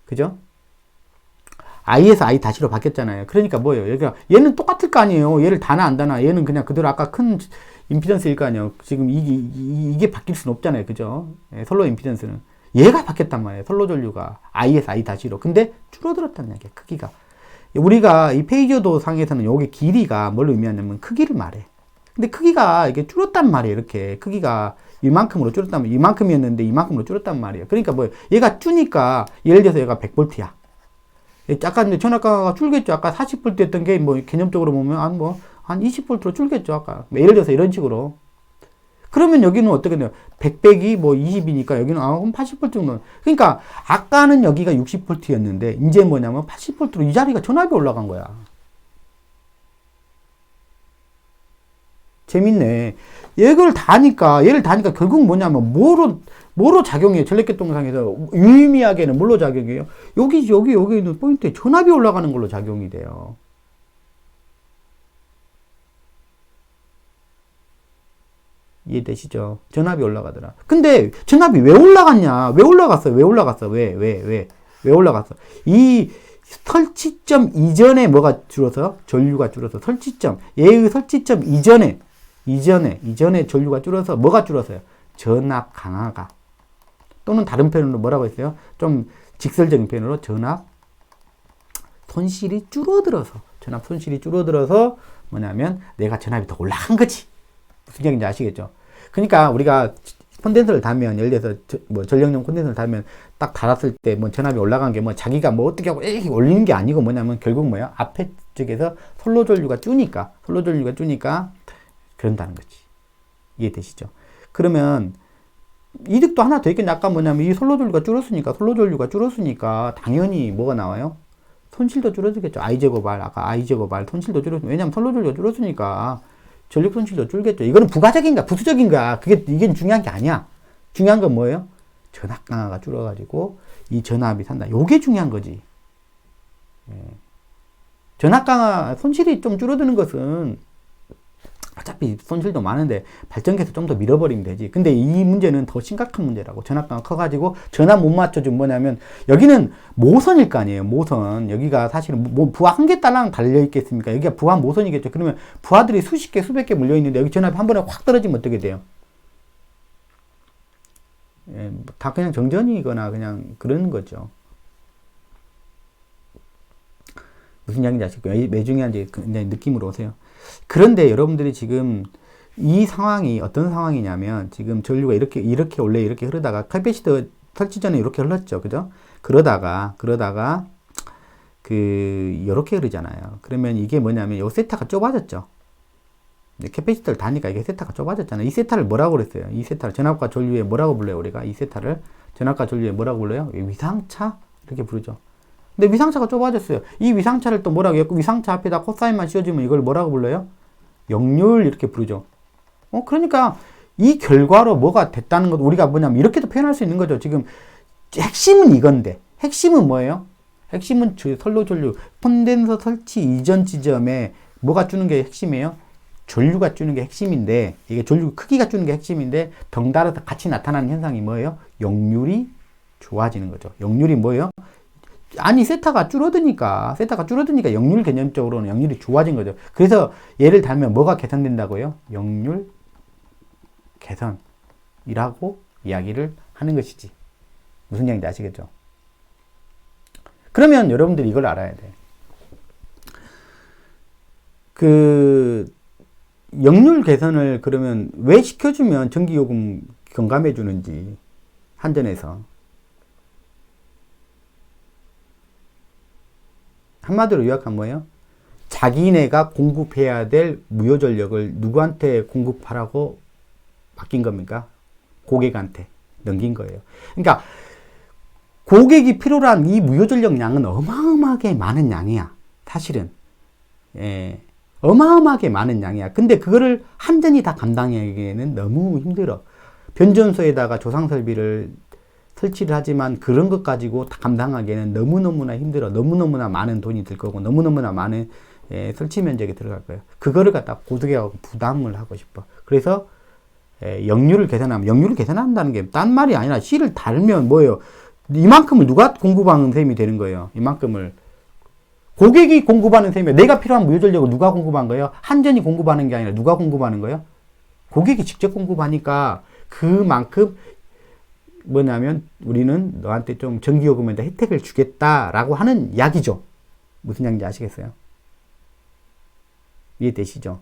그죠? I에서 I 다시로 바뀌었잖아요. 그러니까 뭐예요? 얘는 똑같을 거 아니에요. 얘를 다나 안 다나. 얘는 그냥 그대로 아까 큰 임피던스일 거 아니에요. 지금 이게 바뀔 수는 없잖아요. 그죠? 선로 임피던스는. 얘가 바뀌었단 말이에요. 선로 전류가 I에서 I 다시로. 근데 줄어들었다는 얘기야. 크기가. 우리가 이 페이저도 상에서는 여기 길이가 뭘 의미하냐면 크기를 말해. 근데 크기가 이게 줄었단 말이에요. 이렇게 크기가 이만큼으로 줄었단 말이에요. 이만큼이었는데 이만큼으로 줄었단 말이에요. 그러니까 뭐예요? 얘가 줄니까 예를 들어서 얘가 100V야. 아까 이제 전압가가 줄겠죠. 아까 40V였던 게 뭐 개념적으로 보면 한 20V로 줄겠죠. 아까 예를 들어서 이런 식으로. 그러면 여기는 어떻게 돼요? 100이 뭐 20이니까 여기는 그럼 80V 정도. 그러니까 아까는 여기가 60V였는데 이제 뭐냐면 80V로 이 자리가 전압이 올라간 거야. 재밌네. 얘를 다니까 결국 뭐냐면 뭐로 작용해요? 전력계통상에서 유의미하게는 뭘로 작용해요? 여기 있는 포인트에 전압이 올라가는 걸로 작용이 돼요. 이해되시죠? 전압이 올라가더라. 근데 전압이 왜 올라갔냐? 왜 올라갔어? 왜 올라갔어? 이 설치점 이전에 뭐가 줄어서? 전류가 줄어서 설치점. 얘의 설치점 이전에 전류가 줄어서 뭐가 줄었어요? 전압 강화가. 또는 다른 표현으로 뭐라고 했어요? 좀 직설적인 표현으로 전압 손실이 줄어들어서 뭐냐면 내가 전압이 더 올라간 거지. 무슨 얘기인지 아시겠죠? 그러니까 우리가 콘덴서를 달면, 예를 들어서 뭐 전력용 콘덴서를 달면 딱 달았을 때 뭐 전압이 올라간 게 뭐 자기가 뭐 어떻게 하고 이렇게 올리는 게 아니고 뭐냐면 결국 뭐야? 앞에 쪽에서 솔로 전류가 주니까 그런다는 거지. 이해되시죠? 그러면 이득도 하나 더 있겠네. 아까 뭐냐면 이 솔로 전류가 줄었으니까 당연히 뭐가 나와요? 손실도 줄어들겠죠. 아까 I 제곱 R 손실도 줄어들겠죠. 왜냐면 솔로 전류가 줄었으니까 전력 손실도 줄겠죠. 이거는 부가적인가 부수적인가 이게 중요한 게 아니야. 중요한 건 뭐예요? 전압 강화가 줄어가지고 이 전압이 산다. 요게 중요한 거지. 전압 강화 손실이 좀 줄어드는 것은 어차피 손실도 많은데 발전기에서 좀 더 밀어버리면 되지. 근데 이 문제는 더 심각한 문제라고. 전압 강화 커가지고 전압 못 맞춰주면 뭐냐면 여기는 모선일 거 아니에요. 모선. 여기가 사실은 뭐 부하 한 개 달랑 달려 있겠습니까? 여기가 부하 모선이겠죠. 그러면 부하들이 수십 개, 수백 개 물려 있는데 여기 전압이 한 번에 확 떨어지면 어떻게 돼요? 다 그냥 정전이거나 그냥 그러는 거죠. 무슨 이야기인지 아시고 왜 중요한지 굉장히 느낌으로 오세요. 그런데 여러분들이 지금 이 상황이 어떤 상황이냐면 지금 전류가 원래 이렇게 흐르다가 캐패시터 설치 전에 이렇게 흘렀죠. 그죠? 그러다가 이렇게 흐르잖아요. 그러면 이게 뭐냐면 요 세타가 좁아졌죠. 캐패시터를 다니까 이게 세타가 좁아졌잖아요. 이 세타를 뭐라고 그랬어요? 이 세타를 전압과 전류에 뭐라고 불러요? 우리가 이 세타를 전압과 전류에 뭐라고 불러요? 위상차 이렇게 부르죠. 근데 위상차가 좁아졌어요. 이 위상차를 또 뭐라고 했고 위상차 앞에다 코사인만 씌워주면 이걸 뭐라고 불러요? 역률 이렇게 부르죠. 그러니까 이 결과로 뭐가 됐다는 것 우리가 뭐냐면 이렇게도 표현할 수 있는 거죠. 지금 핵심은 이건데 핵심은 뭐예요? 핵심은 선로 전류 콘덴서 설치 이전 지점에 뭐가 주는 게 핵심이에요? 전류가 주는 게 핵심인데 이게 전류 크기가 주는 게 핵심인데 덩달아서 같이 나타나는 현상이 뭐예요? 역률이 좋아지는 거죠. 역률이 뭐예요? 아니 세타가 줄어드니까 역률 개념적으로는 역률이 좋아진 거죠. 그래서 예를 들면 뭐가 개선된다고요? 역률 개선이라고 이야기를 하는 것이지. 무슨 얘기인지 아시겠죠? 그러면 여러분들이 이걸 알아야 돼. 역률 개선을 그러면 왜 시켜주면 전기요금 경감해 주는지 한전에서 한마디로 요약하면 뭐예요? 자기네가 공급해야 될 무효전력을 누구한테 공급하라고 맡긴 겁니까? 고객한테 넘긴 거예요. 그러니까 고객이 필요로 한 이 무효전력 양은 어마어마하게 많은 양이야. 사실은. 어마어마하게 많은 양이야. 근데 그거를 한전이 다 감당하기에는 너무 힘들어. 변전소에다가 조상설비를 설치를 하지만 그런 것 가지고 다 감당하기에는 너무너무나 힘들어. 너무너무나 많은 돈이 들 거고 너무너무나 많은 설치 면적이 들어갈 거예요. 그거를 갖다 고객하고 부담을 하고 싶어. 그래서 역률을 계산한다는 게 딴 말이 아니라 C를 달면 뭐예요? 이만큼을 누가 공급하는 셈이 되는 거예요. 이만큼을 고객이 공급하는 셈이에요. 내가 필요한 무효전력을 누가 공급한 거예요? 한전이 공급하는 게 아니라 누가 공급하는 거예요? 고객이 직접 공급하니까 그만큼 뭐냐면 우리는 너한테 좀 전기요금에다 혜택을 주겠다라고 하는 이야기죠. 무슨 이야기인지 아시겠어요? 이해되시죠?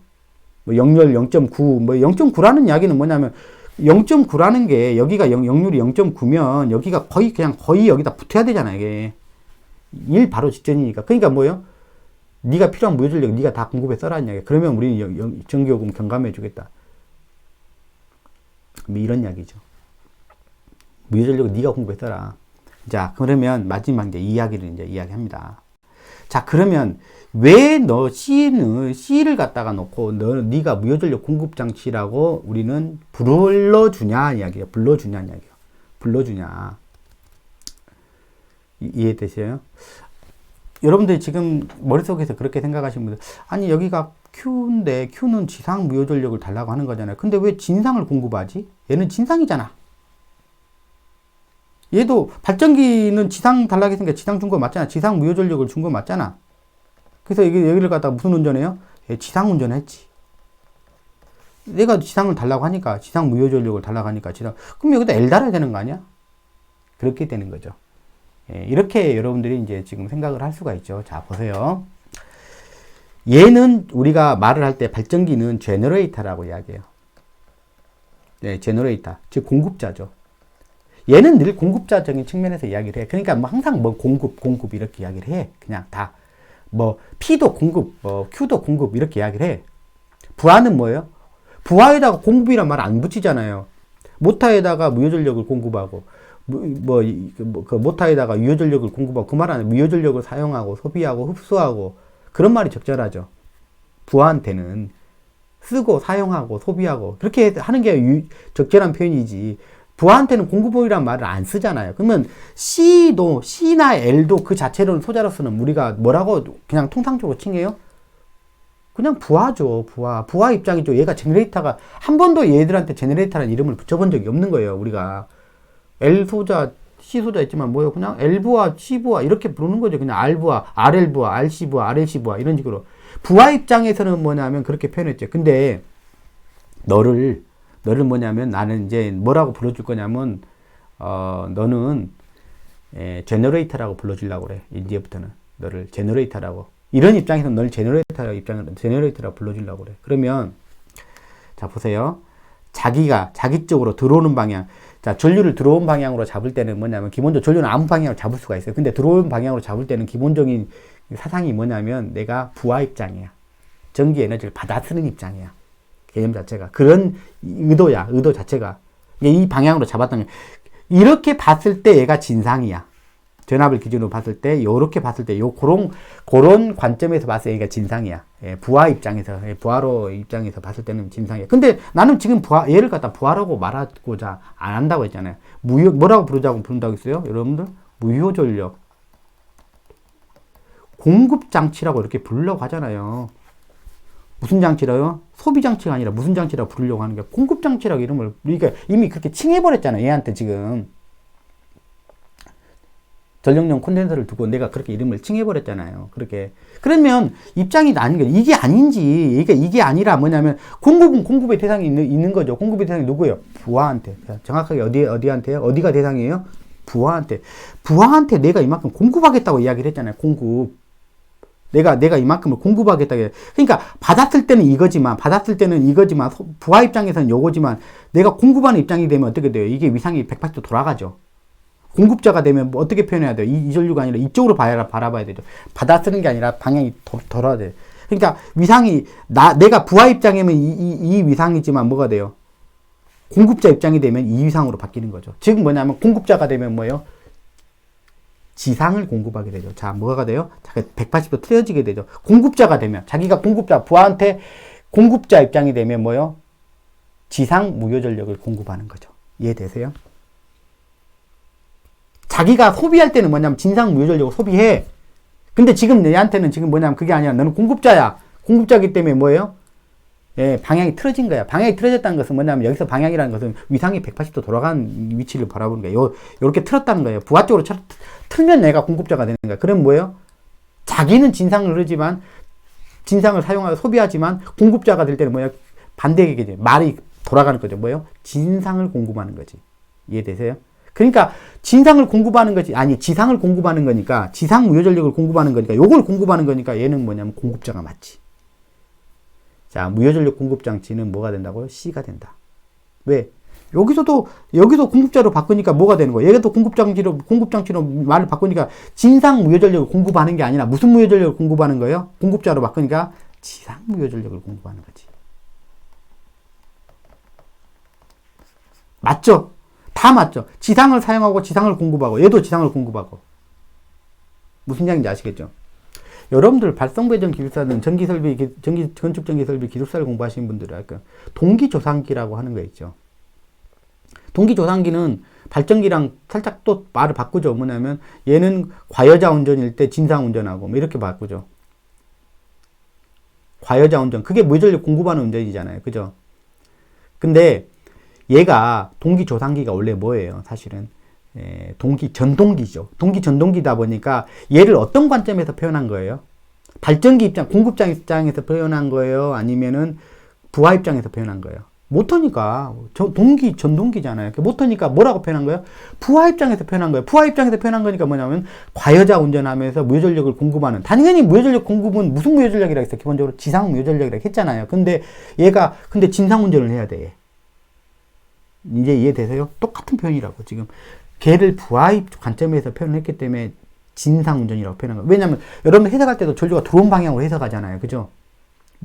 뭐 역률 0.9, 뭐 0.9라는 이야기는 뭐냐면 0.9라는 게 여기가 역률이 0.9면 여기가 거의 여기다 붙어야 되잖아요. 이게 1 바로 직전이니까. 그러니까 뭐예요? 네가 필요한 무효전력 네가 다 공급해 써라는 이야기야. 그러면 우리는 전기요금 경감해 주겠다. 뭐 이런 이야기죠. 무효전력을 네가 공급해 써라. 자, 그러면 마지막 이제 이야기를 이제 이야기합니다. 자, 그러면 왜 너 C를 갖다가 놓고 네가 무효전력 공급 장치라고 우리는 불러주냐 이야기예요. 불러주냐. 이해되세요? 여러분들이 지금 머릿속에서 그렇게 생각하시는 분들, 아니 여기가 Q인데 Q는 지상 무효전력을 달라고 하는 거잖아요. 근데 왜 진상을 공급하지? 얘는 진상이잖아. 얘도 발전기는 지상 달라고 했으니까 지상 준 거 맞잖아. 지상 무효전력을 준 거 맞잖아. 그래서 여기를 갖다가 무슨 운전해요? 지상 운전했지. 내가 지상을 달라고 하니까, 지상 무효전력을 달라고 하니까 그럼 여기다 L 달아야 되는 거 아니야? 그렇게 되는 거죠. 예, 이렇게 여러분들이 이제 지금 생각을 할 수가 있죠. 자, 보세요. 얘는 우리가 말을 할 때 발전기는 제너레이터라고 이야기해요. 네, 제너레이터. 즉, 공급자죠. 얘는 늘 공급자적인 측면에서 이야기를 해. 그러니까 뭐 항상 뭐 공급 이렇게 이야기를 해. 그냥 다. 뭐 P도 공급, 뭐 Q도 공급 이렇게 이야기를 해. 부하는 뭐예요? 부하에다가 공급이란 말 안 붙이잖아요. 모타에다가 무효전력을 공급하고 그 모타에다가 유효전력을 공급하고 그 말은 무효전력을 사용하고 소비하고 흡수하고 그런 말이 적절하죠. 부하한테는 쓰고 사용하고 소비하고 그렇게 하는 게 적절한 표현이지. 부하한테는 공급원이란 말을 안 쓰잖아요. 그러면 C나 L도 그 자체로는 소자로서는 우리가 뭐라고 그냥 통상적으로 칭해요? 그냥 부하죠. 부하 입장이죠. 얘가 제너레이터가 한 번도 얘들한테 제너레이터라는 이름을 붙여본 적이 없는 거예요. 우리가 L 소자, C 소자 있지만 뭐예요? 그냥 L 부하, C 부하 이렇게 부르는 거죠. 그냥 R 부하, RL 부하, RC 부하, RLC 부하 이런 식으로. 부하 입장에서는 뭐냐면 그렇게 표현했죠. 근데 너를 뭐냐면 나는 이제 뭐라고 불러줄 거냐면 너는 제너레이터라고 불러주려고 그래. 이제부터는 너를 제너레이터라고. 이런 입장에서 널 제너레이터라고 불러주려고 그래. 그러면 자 보세요. 자기 쪽으로 들어오는 방향. 자, 전류를 들어온 방향으로 잡을 때는 뭐냐면 기본적으로 전류는 아무 방향으로 잡을 수가 있어요. 근데 들어온 방향으로 잡을 때는 기본적인 사상이 뭐냐면 내가 부하 입장이야. 전기 에너지를 받아 쓰는 입장이야. 개념 자체가. 그런 의도야. 의도 자체가. 이 방향으로 잡았던 게. 이렇게 봤을 때 얘가 진상이야. 전압을 기준으로 봤을 때, 요렇게 봤을 때, 그런 관점에서 봤을 때 얘가 진상이야. 예, 부하 입장에서, 부하로 입장에서 봤을 때는 진상이야. 근데 나는 지금 얘를 갖다 부하라고 말하고자 안 한다고 했잖아요. 뭐라고 부른다고 했어요? 여러분들? 무효전력. 공급장치라고 이렇게 부르려고 하잖아요. 무슨 장치라요? 소비장치가 아니라 무슨 장치라고 부르려고 하는 게 공급장치라고 이름을, 그러니까 이미 그렇게 칭해버렸잖아요. 얘한테 지금. 전력용 콘덴서를 두고 내가 그렇게 이름을 칭해버렸잖아요. 그렇게. 그러면 입장이 나는 게 이게 아닌지, 이게 아니라 뭐냐면 공급은 공급의 대상이 있는 거죠. 공급의 대상이 누구예요? 부하한테. 정확하게 어디한테요? 어디가 대상이에요? 부하한테. 부하한테 내가 이만큼 공급하겠다고 이야기를 했잖아요. 공급. 내가 이만큼을 공급하겠다고. 그러니까 받았을 때는 이거지만 부하 입장에서는 요거지만 내가 공급하는 입장이 되면 어떻게 돼요? 이게 위상이 180도 돌아가죠. 공급자가 되면 뭐 어떻게 표현해야 돼요? 이 전류가 아니라 이쪽으로 바라봐야 되죠. 받아 쓰는 게 아니라 방향이 돌아야 돼요. 그러니까 위상이 내가 부하 입장이면 이 위상이지만 뭐가 돼요? 공급자 입장이 되면 이 위상으로 바뀌는 거죠. 즉 뭐냐면 공급자가 되면 뭐예요? 지상을 공급하게 되죠. 자, 뭐가 돼요? 180도 틀어지게 되죠. 공급자가 되면 자기가 부하한테 공급자 입장이 되면 뭐예요? 지상 무효 전력을 공급하는 거죠. 이해되세요? 자기가 소비할 때는 뭐냐면 진상 무효전력을 소비해. 근데 지금 얘한테는 지금 뭐냐면 그게 아니라 너는 공급자야. 공급자기 때문에 뭐예요? 예, 방향이 틀어진 거야. 방향이 틀어졌다는 것은 뭐냐면 여기서 방향이라는 것은 위상이 180도 돌아간 위치를 바라보는 거예요. 요렇게 틀었다는 거예요. 부하 쪽으로 틀면 내가 공급자가 되는 거야. 그럼 뭐예요? 자기는 진상을 흐르지만 진상을 사용하여 소비하지만 공급자가 될 때는 뭐예요? 반대게 말이 돌아가는 거죠. 뭐예요? 진상을 공급하는 거지. 이해되세요? 그러니까 진상을 공급하는 거지, 아니 지상을 공급하는 거니까, 지상 무효전력을 공급하는 거니까, 요걸 공급하는 거니까 얘는 뭐냐면 공급자가 맞지. 자, 무효전력 공급장치는 뭐가 된다고요? C가 된다. 왜? 여기서 공급자로 바꾸니까 뭐가 되는 거예요? 얘도 공급장치로 말을 바꾸니까 진상 무효전력을 공급하는 게 아니라 무슨 무효전력을 공급하는 거예요? 공급자로 바꾸니까 지상 무효전력을 공급하는 거지. 맞죠? 다 맞죠? 지상을 사용하고 지상을 공급하고 얘도 지상을 공급하고. 무슨 얘기인지 아시겠죠? 여러분들 발성배전 기술사는 건축전기설비 기술사를 공부하시는 분들은 약간 동기조상기라고 하는 거 있죠. 동기조상기는 발전기랑 살짝 또 말을 바꾸죠. 뭐냐면 얘는 과여자 운전일 때 진상 운전하고 뭐 이렇게 바꾸죠. 과여자 운전. 그게 무전력 공급하는 운전이잖아요. 그죠? 근데 얘가 동기조상기가 원래 뭐예요? 사실은 전동기죠. 전동기다 보니까 얘를 어떤 관점에서 표현한 거예요? 발전기 입장, 공급자 입장에서 표현한 거예요? 아니면은 부하 입장에서 표현한 거예요? 못하니까 전동기잖아요. 못하니까 뭐라고 표현한 거예요? 부하 입장에서 표현한 거예요. 부하 입장에서 표현한 거니까 뭐냐면 과여자 운전하면서 무효전력을 공급하는, 당연히 무효전력 공급은 무슨 무효전력이라 했어요? 기본적으로 지상 무효전력이라 했잖아요. 근데 얘가 진상 운전을 해야 돼. 이제 이해되세요? 똑같은 표현이라고. 지금 걔를 부하 관점에서 표현했기 때문에 진상 운전이라고 표현한 거예요. 왜냐면 여러분 해석할 때도 전류가 들어온 방향으로 해석하잖아요. 그죠?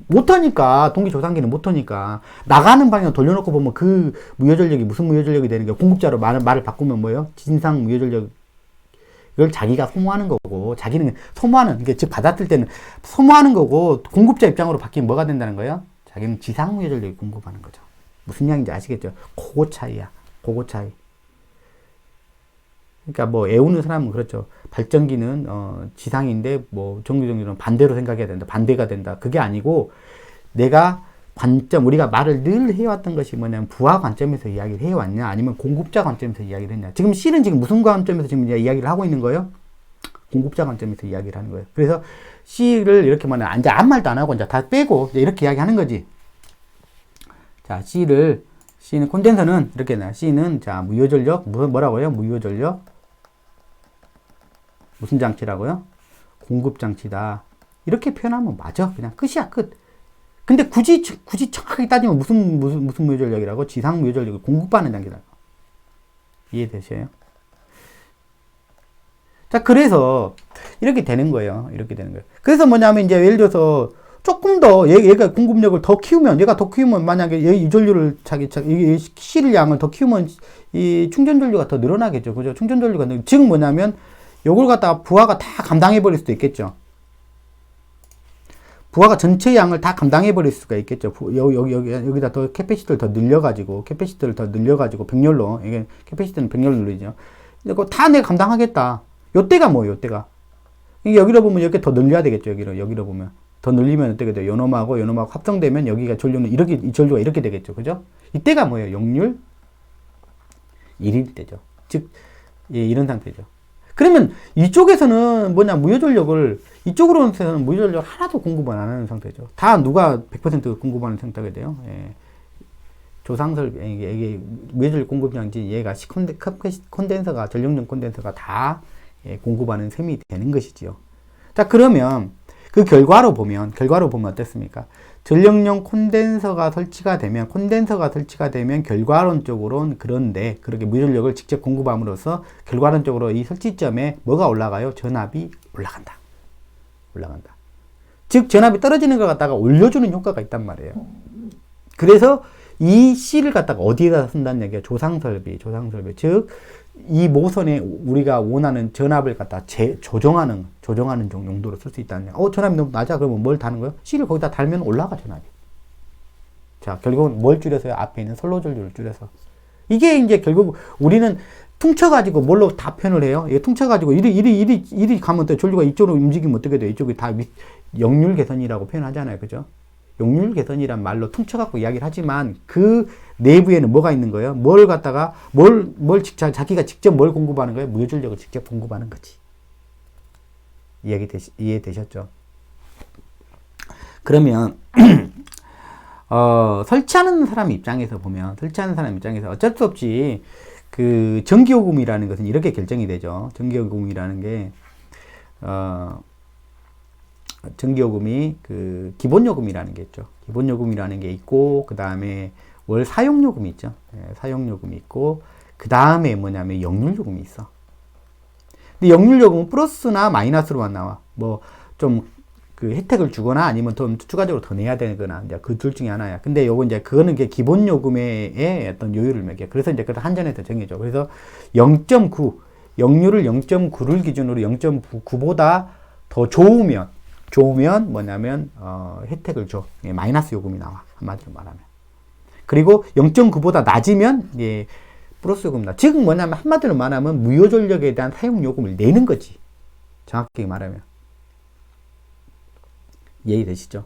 못하니까, 동기조상기는 못하니까 나가는 방향 돌려놓고 보면 그 무효전력이 무슨 무효전력이 되는 게, 공급자로 말을 바꾸면 뭐예요? 진상 무효전력. 이걸 자기가 소모하는 거고, 자기는 소모하는, 이게 즉 받았을 때는 소모하는 거고, 공급자 입장으로 바뀌면 뭐가 된다는 거예요? 자기는 지상 무효전력이 공급하는 거죠. 무슨 양인지 아시겠죠? 그거 차이야. 그거 차이. 그러니까 뭐 애우는 사람은 그렇죠. 발전기는 지상인데 뭐 전기전기는 반대로 생각해야 된다. 반대가 된다. 그게 아니고, 내가 관점, 우리가 말을 늘 해왔던 것이 뭐냐면 부하 관점에서 이야기를 해왔냐, 아니면 공급자 관점에서 이야기를 했냐. 지금 C는 지금 무슨 관점에서 지금 이야기를 하고 있는 거예요? 공급자 관점에서 이야기를 하는 거예요. 그래서 C를 이렇게 말하면 이제 아무 말도 안 하고 이제 다 빼고 이제 이렇게 이야기하는 거지. 자, C는 콘덴서는 이렇게 나. C는 자 무효전력, 뭐라고요? 무효전력 무슨 장치라고요? 공급장치다. 이렇게 표현하면 맞아. 그냥 끝이야, 끝. 근데 굳이 정확하게 따지면 무슨 무효전력이라고? 지상 무효전력을 공급하는 장치다. 이해되셔요? 자, 그래서 이렇게 되는 거예요. 이렇게 되는 거예요. 그래서 뭐냐면 이제 예를 들어서 조금 더 얘가 공급력을 더 키우면, 만약에 이 전류를 이 C를 양을 더 키우면 이 충전 전류가 더 늘어나겠죠. 그죠? 충전 전류가 즉 뭐냐면 요걸 갖다가 부하가 다 감당해 버릴 수도 있겠죠. 부하가 전체 양을 다 감당해 버릴 수가 있겠죠. 여기다 더 캐패시터를 더 늘려가지고 병렬로, 이게 캐패시터는 병렬로 늘리죠. 이거 다 내가 감당하겠다. 요때가 뭐예요? 요때가 여기로 보면 이렇게 더 늘려야 되겠죠. 여기로 보면 더 늘리면 어떻게 돼요? 요놈하고 합성되면 여기가 전류는 이렇게, 이 전류가 이렇게 되겠죠. 그죠? 이때가 뭐예요? 역률 1일 때죠. 즉, 예, 이런 상태죠. 그러면 이쪽에서는 이쪽으로는 무효전력을 하나도 공급을 안 하는 상태죠. 다 누가 100% 공급하는 상태가 돼요. 예. 조상설비, 이게 무효전력 공급장치, 얘가 콘덴서가, 전력용 콘덴서가 다 공급하는 셈이 되는 것이지요. 자, 그러면 그 결과로 보면 어떻습니까? 전력용 콘덴서가 설치가 되면 결과론적으로는, 그런데 그렇게 무전력을 직접 공급함으로써 결과론적으로 이 설치점에 뭐가 올라가요? 전압이 올라간다. 즉 전압이 떨어지는 걸 갖다가 올려주는 효과가 있단 말이에요. 그래서 이 C를 갖다가 어디에다 쓴다는 얘기야? 조상설비. 즉 이 모선에 우리가 원하는 전압을 갖다 조정하는 용도로 쓸 수 있다는 얘기야. 전압이 너무 낮아. 그러면 뭘 다는 거예요? C를 거기다 달면 올라가, 전압이. 자, 결국은 뭘 줄여서요? 앞에 있는 선로전류를 줄여서. 이게 이제 결국 우리는 퉁쳐가지고 뭘로 다 표현을 해요? 이게 퉁쳐가지고 이리 가면 또 전류가 이쪽으로 움직이면 어떻게 돼요? 이쪽이 다 역률 개선이라고 표현하잖아요. 그죠? 역률 개선이란 말로 퉁쳐갖고 이야기를 하지만 그 내부에는 뭐가 있는 거예요? 뭘 갖다가 자기가 직접 뭘 공급하는 거예요? 무효전력을 직접 공급하는 거지. 이해되셨죠? 그러면 설치하는 사람 입장에서 보면, 어쩔 수 없이 그 전기요금이라는 것은 이렇게 결정이 되죠. 전기요금이라는 게 전기요금이 그 기본요금이라는 게 있죠. 기본요금이라는 게 있고, 그 다음에 월 사용요금이 있죠. 사용요금이 있고, 그 다음에 뭐냐면 역률요금이 있어. 근데 역률요금은 플러스나 마이너스로만 나와. 뭐 좀 그 혜택을 주거나 아니면 좀 추가적으로 더 내야 되거나, 이제 그 둘 중에 하나야. 근데 요거 이제 그거는 이제 기본요금의 어떤 요율을 매겨. 그래서 이제 그걸 한전에서 정해줘. 그래서 0.9, 역률을 0.9를 기준으로 0.9보다 더 좋으면 뭐냐면 혜택을 줘. 예, 마이너스 요금이 나와. 한마디로 말하면. 그리고 0.9보다 낮으면 예, 플러스 요금 나. 즉 뭐냐면 한마디로 말하면 무효전력에 대한 사용 요금을 내는 거지. 정확하게 말하면. 이해되시죠?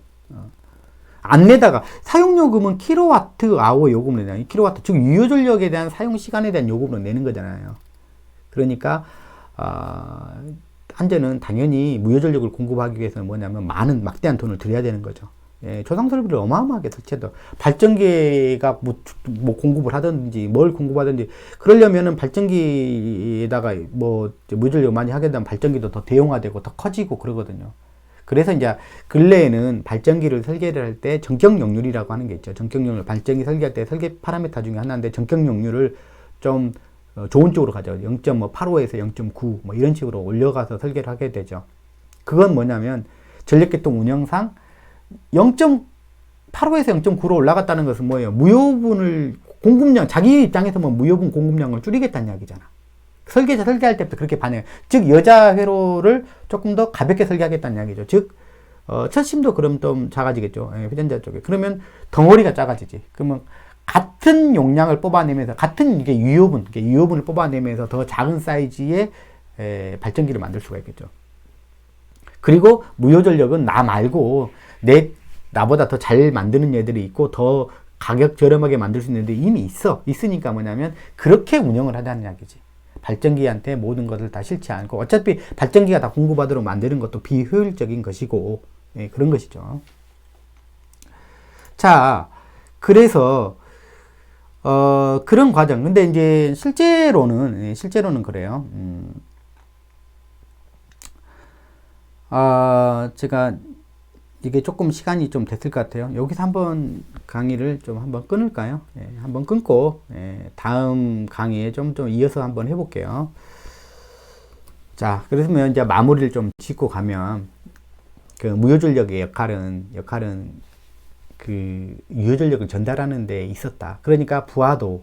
안 내다가 사용 요금은 킬로와트 아워 요금을 내잖아요. 킬로와트, 즉 유효전력에 대한 사용 시간에 대한 요금을 내는 거잖아요. 그러니까 한전은 당연히 무효전력을 공급하기 위해서는 뭐냐면 막대한 돈을 들여야 되는 거죠. 예, 조상 설비를 어마어마하게 설치해도 발전기가 뭐 공급을 하든지 뭘 공급하든지 그러려면은 발전기에다가 뭐 무전력 많이 하게 되면 발전기도 더 대용화되고 더 커지고 그러거든요. 그래서 이제 근래에는 발전기를 설계를 할 때 전격용률이라고 하는 게 있죠. 전격용률 발전기 설계할 때 설계 파라미터 중에 하나인데 전격용률을 좀 좋은 쪽으로 가죠. 0.85에서 0.9 뭐 이런 식으로 올려가서 설계를 하게 되죠. 그건 뭐냐면 전력계통 운영상 0.85에서 0.9로 올라갔다는 것은 뭐예요? 무효분을 공급량, 자기 입장에서 뭐 무효분 공급량을 줄이겠다는 이야기잖아. 설계자 설계할 때부터 그렇게 반영. 즉 여자 회로를 조금 더 가볍게 설계하겠다는 이야기죠. 즉 첫심도 그럼 좀 작아지겠죠. 예, 회전자 쪽에. 그러면 덩어리가 작아지지. 그러면 같은 용량을 뽑아내면서 같은 이게 유효분을 뽑아내면서 더 작은 사이즈의 발전기를 만들 수가 있겠죠. 그리고 무효전력은 나 말고 나보다 더 잘 만드는 애들이 있고 더 가격 저렴하게 만들 수 있는 애들이 이미 있으니까 뭐냐면 그렇게 운영을 하자는 이야기지. 발전기한테 모든 것을 다 싫지 않고 어차피 발전기가 다 공급하도록 만드는 것도 비효율적인 것이고 예, 그런 것이죠. 자, 그래서 그런 과정. 근데 이제 실제로는 그래요. 제가 이게 조금 시간이 좀 됐을 것 같아요. 여기서 한번 강의를 좀 한번 끊을까요? 예, 한번 끊고 다음 강의에 좀 이어서 한번 해볼게요. 자, 그러면 이제 마무리를 좀 짓고 가면 그 무효전력의 역할은 그 유효전력을 전달하는 데 있었다. 그러니까 부하도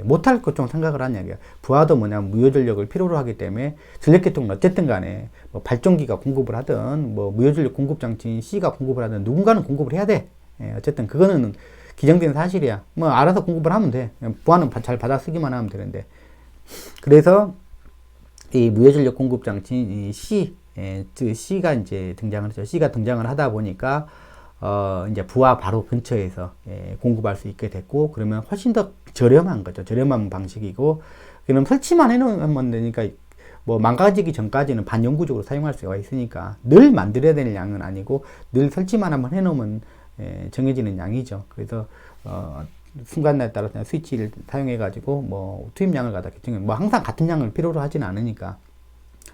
못할 것 좀 생각을 하는 이야기야. 부하도 뭐냐면 무효전력을 필요로 하기 때문에 전력계통은 어쨌든 간에 뭐 발전기가 공급을 하든 뭐 무효전력 공급장치인 C가 공급을 하든 누군가는 공급을 해야 돼. 어쨌든 그거는 기정된 사실이야. 뭐 알아서 공급을 하면 돼. 부하는 잘 받아 쓰기만 하면 되는데. 그래서 이 무효전력 공급장치인 C, C가 이제 등장을 하죠. C가 등장을 하다 보니까 이제 부하 바로 근처에서 공급할 수 있게 됐고, 그러면 훨씬 더 저렴한 거죠. 저렴한 방식이고, 그럼 설치만 해놓으면 되니까, 뭐 망가지기 전까지는 반영구적으로 사용할 수가 있으니까, 늘 만들어야 되는 양은 아니고, 늘 설치만 한번 해놓으면 정해지는 양이죠. 그래서, 순간에 따라서 스위치를 사용해가지고, 뭐 투입량을 갖다 결정해. 뭐 항상 같은 양을 필요로 하지는 않으니까,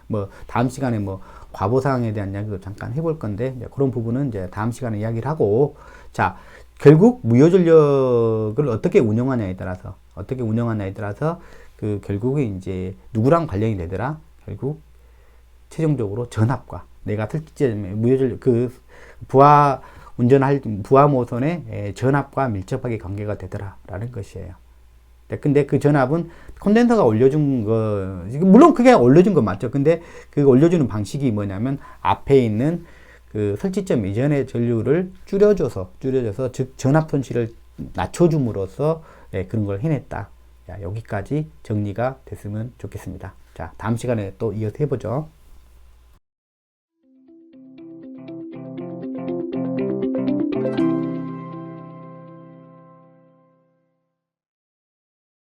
뭐 다음 시간에 뭐 과보사항에 대한 이야기도 잠깐 해볼 건데 그런 부분은 이제 다음 시간에 이야기를 하고, 자, 결국 무효전력을 어떻게 운영하냐에 따라서 그 결국에 이제 누구랑 관련이 되더라? 결국 최종적으로 전압과 내가 실제 무효전력 그 부하 모선의 전압과 밀접하게 관계가 되더라라는 것이에요. 근데 그 전압은 콘덴서가 올려준 거, 물론 그게 올려준 건 맞죠. 근데 그 올려주는 방식이 뭐냐면 앞에 있는 그 설치점 이전의 전류를 줄여줘서 즉 전압 손실을 낮춰줌으로써 그런 걸 해냈다. 자, 여기까지 정리가 됐으면 좋겠습니다. 자, 다음 시간에 또 이어서 해보죠.